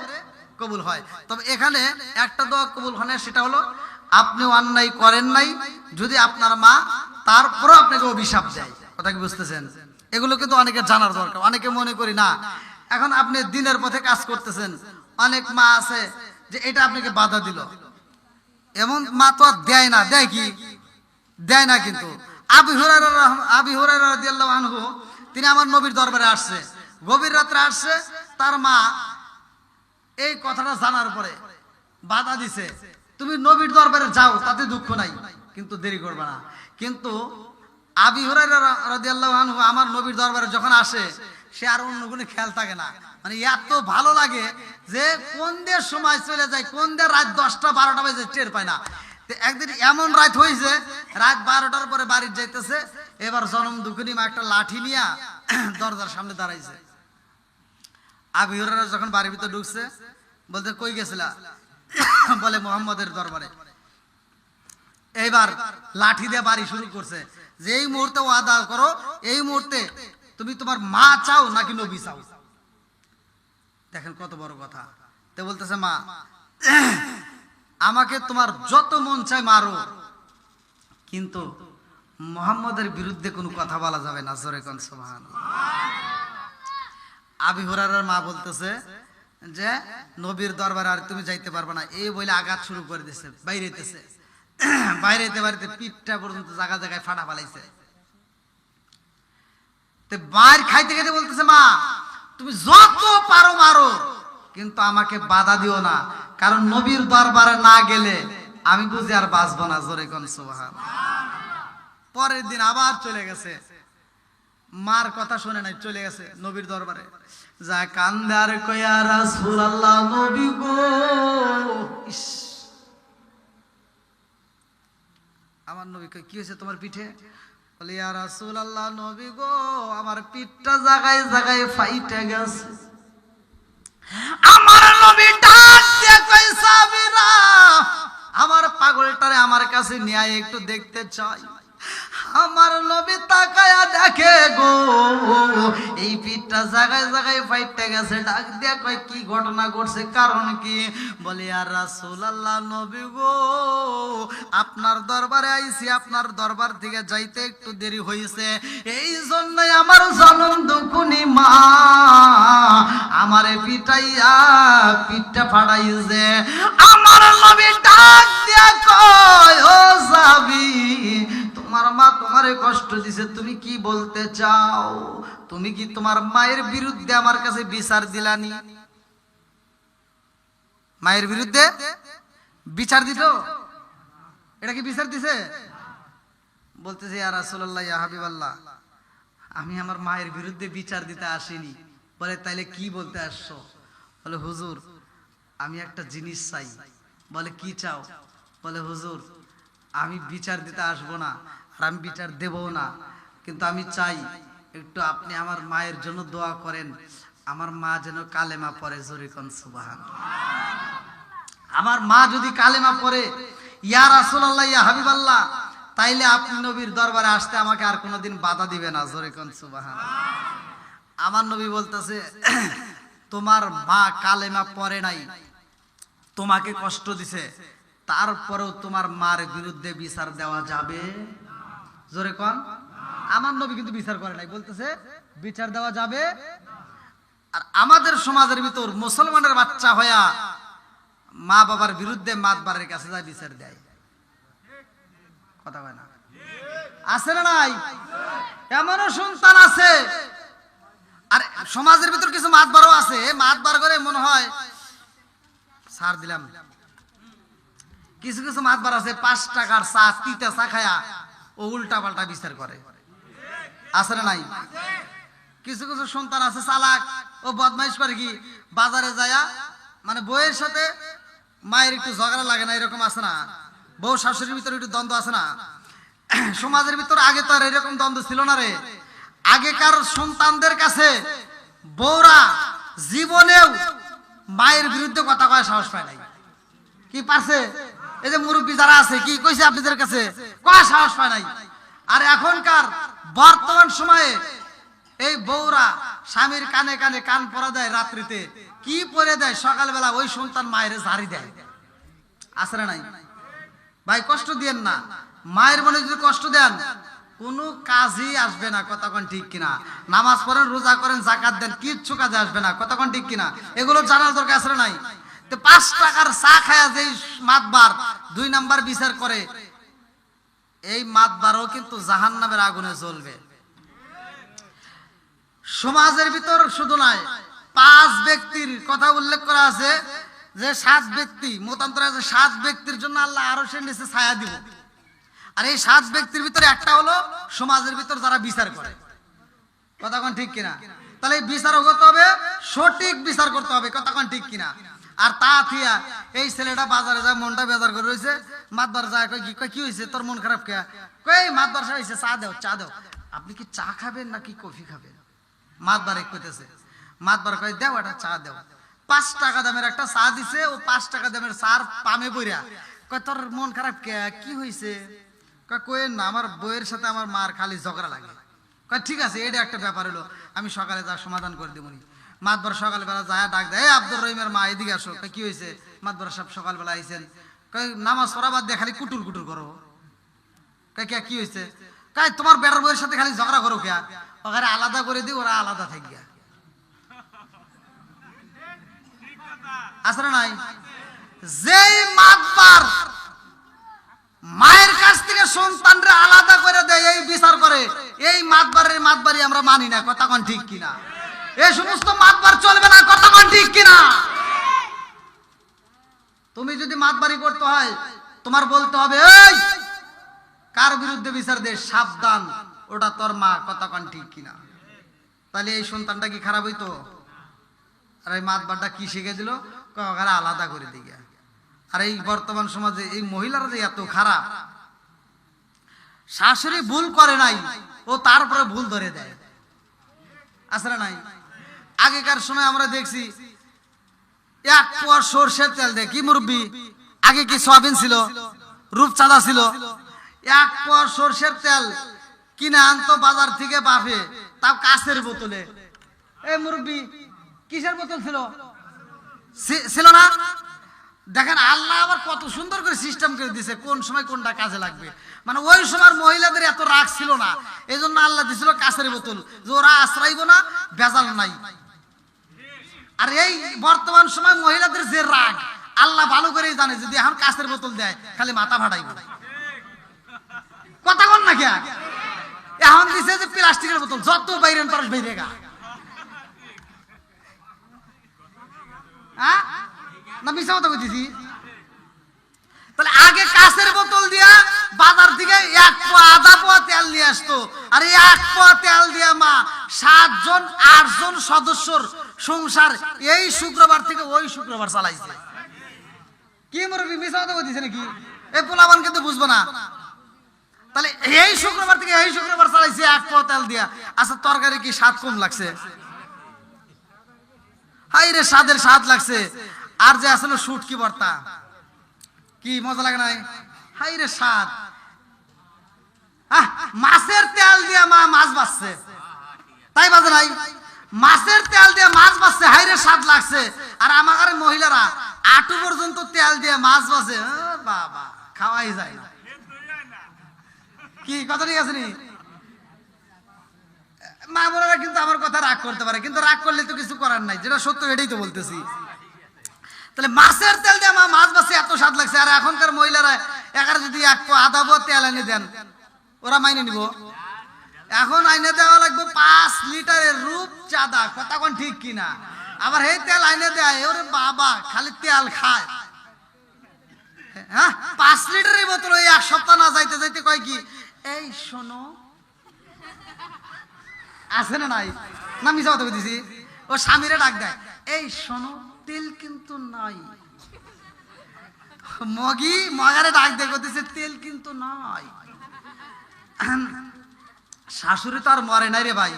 কবুল হয়। তবে এখানে একটা দোয়া কবুল হয় না, সেটা হলো আপনি অন্যায় করেন নাই, যদি আপনার মা তারপরও আপনাকে অভিশাপ দেয়। কথা কি বুঝতেছেন? এগুলো কিন্তু অনেকের জানার দরকার। অনেকে মনে করি না, এখন আপনি দিনের পথে কাজ করতেছেন, অনেক মা আছে যে এটা আপনাকে বাধা দিল, এমন মা তো আর দেয় না। দেয় কি? দেয় না, কিন্তু আবু হুরায়রা রাদিয়াল্লাহু আনহু তিনি আমার নবীর দরবারে আসছে, গভীর রাত্রে আসছে। তার মা এই কথাটা জানার পরে বাধা দিছে, তুমি নবীর দরবারে যাও, তাতে দুঃখ নাই, কিন্তু দেরি করবে না। কিন্তু আবু হুরায়রা রাদিয়াল্লাহু আনহু আমার নবীর দরবারে যখন আসে, সে আর অন্য কোনো খেয়াল থাকে না, মানে এত ভালো লাগে যে কোন দিয়ে সময় চলে যায়, কোন দিয়ে রাত 10টা 12টা বাজে টের পায় না। একদিন এমন রাত হয়েছে, রাত 12টার পরে বাড়ি যাইতেছে, এবার জনম দুঃখিনী মা একটা লাঠি নিয়ে দরজার সামনে দাঁড়াইছে। আবু হুরায়রা যখন বাড়ির ভিতরে ঢুকছে, বলতে কই গেছিলা? বলে মুহাম্মদের দরবারে। এইবার লাঠি দিয়ে বাড়ি শুরু করছে যে এই মুহূর্তে ওয়াদা করো, এই মুহূর্তে তুমি তোমার মা চাও নাকি নবী চাও। দেখেন কত বড় কথা। তে বলতেছে, মা আমাকে তোমার যত মন চায় মারো, কিন্তু মুহাম্মদের বিরুদ্ধে কোনো কথা বলা যাবে না। জোরে কোন সুবহানাল্লাহ। আবু হুরায়রার মা বলতেছে যে নবীর দরবারে আর তুমি যাইতে পারবে না, এই বলে আঘাত শুরু করে দিয়েছে, বাইরেতেছে, বাইরেতে বাড়িতে পিঠটা পর্যন্ত জায়গা জায়গায় ফাটা ফালাইছে। বাইর খাইতে খাইতে বলতেছে, মা তুমি যত পারো মারো, কিন্তু আমাকে বাধা দিও না, কারণ নবীর দরবারে না গেলে আমি বুঝি আর বাঁচবো না। জোরে কোন সুবহানাল্লাহ। পরের দিন আবার চলে গেছে, মার কথা শুনে নাই, চলে গেছে নবীর দরবারে। যা কান্দার কয়া রাসূলুল্লাহ নবী গো, ইস আমার নবী কই কি হয়েছে তোমার পিঠে? বলে ইয়া রাসূলুল্লাহ নবী গো, আমার পিঠটা জায়গায় জায়গায় ফাইটে গেছে। আমার নবী ডাক দিয়ে কই, সাহাবীরা আমার পাগলটারে আমার কাছে নিয়ে একটু দেখতে চাই। আমার নবী তাকায়া দেখে গো, এই পিঠটা জায়গায় জায়গায় ফাইটে গেছে। ডাক দিয়া কয় কি ঘটনা ঘটছে, কারণ কি? বলে আর রাসূলুল্লাহ নবী গো, আপনার দরবারে আইছি, আপনার দরবার থেকে যাইতে একটু দেরি হয়েছে, এই জন্যই আমার জনম দুকুনি মা আমারে পিটাইয়া পিঠটা ফাড়াইছে। আমার নবী ডাক দিয়া কয়, ও সাহাবী, তোমার মা তোমারে কষ্ট দিছে, তুমি কি বলতে চাও? তুমি কি তোমার মায়ের বিরুদ্ধে আমার কাছে বিচার দিলানি? মায়ের বিরুদ্ধে বিচার দিত, এটা কি বিচার দিছে? বলতেছে, ইয়া রাসূলুল্লাহ ইয়া হাবিবাল্লাহ, আমি আমার মায়ের বিরুদ্ধে বিচার দিতে আসিনি। বলে তাইলে কি বলতে আসছো? বলে হুজুর আমি একটা জিনিস চাই। বলে কি চাও? বলে হুজুর আমি বিচার দিতে আসবো না, আর আমি বিচার দেবও না, কিন্তু আমি চাই একটু আপনি আমার মায়ের জন্য দোয়া করেন, আমার মা যেন কালেমা পড়ে। জোরে কোন সুবহানাল্লাহ। আমার মা যদি কালেমা পড়ে, ইয়া রাসূলুল্লাহ ইয়া হাবিবাল্লাহ, তাইলে আপনি নবীর দরবারে আসতে আমাকে আর কোনোদিন বাধা দিবে না। জোরে কোন সুবহানাল্লাহ। আমার নবী বলতেছে, তোমার মা কালেমা পড়ে নাই, তোমাকে কষ্ট দিছে, তারপরেও তোমার মার বিরুদ্ধে বিচার দেওয়া যাবে? জোরে কোন। আমার নবী কিন্তু বিচার করে নাই, বলতেছে বিচার দেওয়া যাবে। আর আমাদের সমাজের ভিতর মুসলমানের বাচ্চা হইয়া মা বাবার বিরুদ্ধে মাতবারের কাছে যায় বিচার দেয়। কথা কয় না? আছে না নাই? এমনও সন্তান আছে। আর সমাজের ভিতর কিছু মাতবারও আছে, মাতবার করে মনে হয় ছাড় দিলাম। কিছু কিছু মাতবার আছে 5 টাকার চা, তিতা চা খায়া ও উল্টা পাল্টা বিচার করে। আছে না নাই? কিছু কিছু সন্তান আছে চালাক, ও বদমাইশ করে কি, বাজারে যায়া মানে বউয়ের সাথে মায়ের একটু ঝগড়া লাগে না, এরকম আছে না? বউ শাশুড়ির ভিতরে একটু দ্বন্দ্ব আছে না? সমাজের ভিতর আগে তো আর এরকম দ্বন্দ্ব ছিল না রে। আগেকার সন্তানদের কাছে বউরা জীবনেও মায়ের বিরুদ্ধে কথা কয় সাহস পায় নাই। কি পারছে? এই যে মুরব্বী যারা আছে, কি কইছে আপনাদের কাছে? কয় সাহস পায় নাই। আর এখনকার বর্তমান সময়ে এই বউরা স্বামীর কানে কানে কান পরা দেয়, রাত্রিতে কি পরে দেয়, সকালবেলা ওই সন্তান মায়ের ঝাড়ি দেয়। আছে না নাই? ভাই কষ্ট দিয়েন না, মায়ের মনে যদি কষ্ট দেন কোনো কাজই আসবে না। কথা কোন ঠিক কিনা? নামাজ পড়েন, রোজা করেন, যাকাত দেন, কিচ্ছু কাজে আসবে না। কথা কোন ঠিক কিনা? এগুলো জানার দরকার আছে না নাই? 5 টাকার চা খায়া যেই মাতবার 2 নাম্বার বিচার করে, এই মাতবারও কিন্তু জাহান্নামের আগুনে জ্বলবে। সমাজের ভিতর শুধু নয়, 5 ব্যক্তির কথা উল্লেখ করা আছে যে 7 ব্যক্তি, মতান্তরে আছে 7 ব্যক্তির জন্য আল্লাহ আরশের নিচে ছায়া দিব। আর এই 7 ব্যক্তির ভিতরে একটা হলো সমাজের ভিতর যারা বিচার করে। কথা কোন ঠিক কিনা? তাহলে এই বিচার করতে হবে, সঠিক বিচার করতে হবে। কথা কোন ঠিক কিনা? আর তা থিয়া এই ছেলেটা বাজারে যায়, মনটা বেজার করে রয়েছে, মাতবার যায়, কয় কি হয়েছে তোর মন খারাপ কে? কই মাতবার হয়েছে, চা দাও চা দাও। আপনি কি চা খাবেন নাকি কফি খাবেন? মাতবার এক কইতেছে, মাতবার কয় দাও একটা চা দাও। 5 টাকা দামের একটা চা দিছে, ও 5 টাকা দামের চার পামে বইরা কয় তোর মন খারাপ কে, কি হয়েছে? কয় না, আমার বইয়ের সাথে আমার মার খালি ঝগড়া লাগে। কয় ঠিক আছে, এটা একটা ব্যাপার হলো, আমি সকালে যা সমাধান করে দেবনি। মাতবার সকালবেলা যায় ডাক দেয়, আব্দুর রহিমের মা এদিকে আসো। কয় কি হয়েছে? মাতবার সাহেব সকালবেলা আইছেন, কয় নামাজ পড়া বাদ দিয়ে খালি কুটুর কুটুর করো। কয় কে কি হয়েছে? কয় তোমার বেটার বইয়ের সাথে খালি ঝগড়া করো কে? ওখানে আলাদা করে দিই, ওরা আলাদা থাকি। আসলে নাই, যেই মাতবার মায়ের কাছ থেকে সন্তানরা আলাদা করে দেয়, এই বিচার করে, এই মাতবারি আমরা মানি না। কথা কোন ঠিক কিনা? এই সমস্ত মাতবার চলবে না। কথা কোন ঠিক কিনা? তুমি যদি মাতবারি করতে হয়, তোমার বলতে হবে এই কার বিরুদ্ধে বিচার দে, সাবধান, ওটা তোর মা। কথা কোন ঠিক কিনা? তাহলে এই সন্তানটা কি খারাপ হইতো? আর এই মাতবারটা কি শিখে দিল? ওখানে আলাদা করে দিয়ে। আর এই বর্তমান সমাজে এই মহিলারা যে এত খারাপ, শাশুড়ি ভুল করে নাই, ও তারপরে ভুল ধরে দেয়। আসলে নাই, আগেকার সময় আমরা দেখছি 1 পোয়া সরষের তেল দেয়। কি মুরব্বি, আগে কি সয়াবিন ছিল, রূপচাঁদা ছিল? 1 পোয়া সরষের তেল কিনে আনতো বাজার থেকে বাপে, তাও কাঁচের বোতলে। এই মুরব্বি, কিসের বোতল ছিল? ছিল না? দেখেন আল্লাহ আবার কত সুন্দর করে সিস্টেম করে দিছে, কোন সময় কোনটা কাজে লাগবে। মানে ওই সময় মহিলাদের এত রাগ ছিল না, এই জন্য আল্লাহ দিছিল কাঁচের বোতল, যে ওরা আশ্রাইব না, ভেজাল নাই। আর এই বর্তমান সময় মহিলাদের যে রাগ, আল্লাহ ভালো করেই জানে, যদি এখন কাঁচের বোতল দেয় খালি মাথা ফাটাইব। কথা কন না কে? এখন দিছে যে প্লাস্টিকের বোতল, যত বাইরেন পারস বাইরে গা। না মিশা কথা বলতেছি? তাহলে আগে কাঁচের বোতল দিয়া বাজার থেকে 1 পোয়া আধা পোয়া তেল নিয়ে আসতো। আর এই 1 পোয়া তেল দিয়া মা 7 জন 8 জন সদস্যর সংসার এই শুক্রবার থেকে ওই শুক্রবার চালাইছে। কি মুরব্বি মিশা কথা বলতেছে নাকি? এই পোলাবান কিন্তু বুঝবো না। তাহলে এই শুক্রবার থেকে এই শুক্রবার চালাইছে 1 পোয়া তেল দিয়া। আচ্ছা তরকারি কি স্বাদ কম লাগছে? হাই রে, স্বাদের স্বাদ লাগছে। আর যে আসলে শুটকি ভর্তা, কি মজা লাগে নাই? হাই রে স্বাদ। মাছের তেল দিয়ে মা মাছ বাছছে, তাই বাজে নাই? মাছের তেল দিয়ে মাছ বাছছে, হাই রে স্বাদ লাগছে। আর আমার মহিলারা আটু পর্যন্ত তেল দিয়ে মাছ বাছে, বাবা খাওয়াই যায় না। কি কথা ঠিক আছে নি? মা বোনেরা কিন্তু আমার কথা রাগ করতে পারে, কিন্তু রাগ করলে তো কিছু করার নাই, যেটা সত্য এটাই তো বলতেছি। তাহলে মাছের তেল দিয়ে মা মাছ বাছে, এত স্বাদ লাগছে। আর এখনকার মহিলারা একার যদি 1 পোয়া আধা পোয়া তেল এনে দেন, ওরা মাইনে নিব? এখন আইনে দেওয়া লাগবে 5 লিটারের রূপচাঁদা। কথা কোন ঠিক কিনা? আবার এই তেল আইনে দেয়, ওরে বাবা খালি তেল খায়। হ্যাঁ, 5 লিটারের বোতল ওই 1 সপ্তাহ না যাইতে যাইতে কয় কি, এই শোনো, আছে না নাই? না মিশা কথা বলতেছি? ও স্বামীরে ডাক দেয়, এই শোনো তেল কিন্তু নাই। মগারে ডাক দেয়, করতেছে তেল কিন্তু নাই। শাশুড়ি তো আর মরে নাই রে ভাই।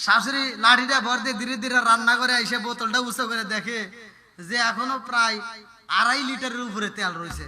শাশুড়ি লাঠিটা ভর দিয়ে ধীরে ধীরে রান্না করে এসে বোতলটা উঁচু করে দেখে যে এখনো প্রায় 2.5 লিটারের উপরে তেল রয়েছে।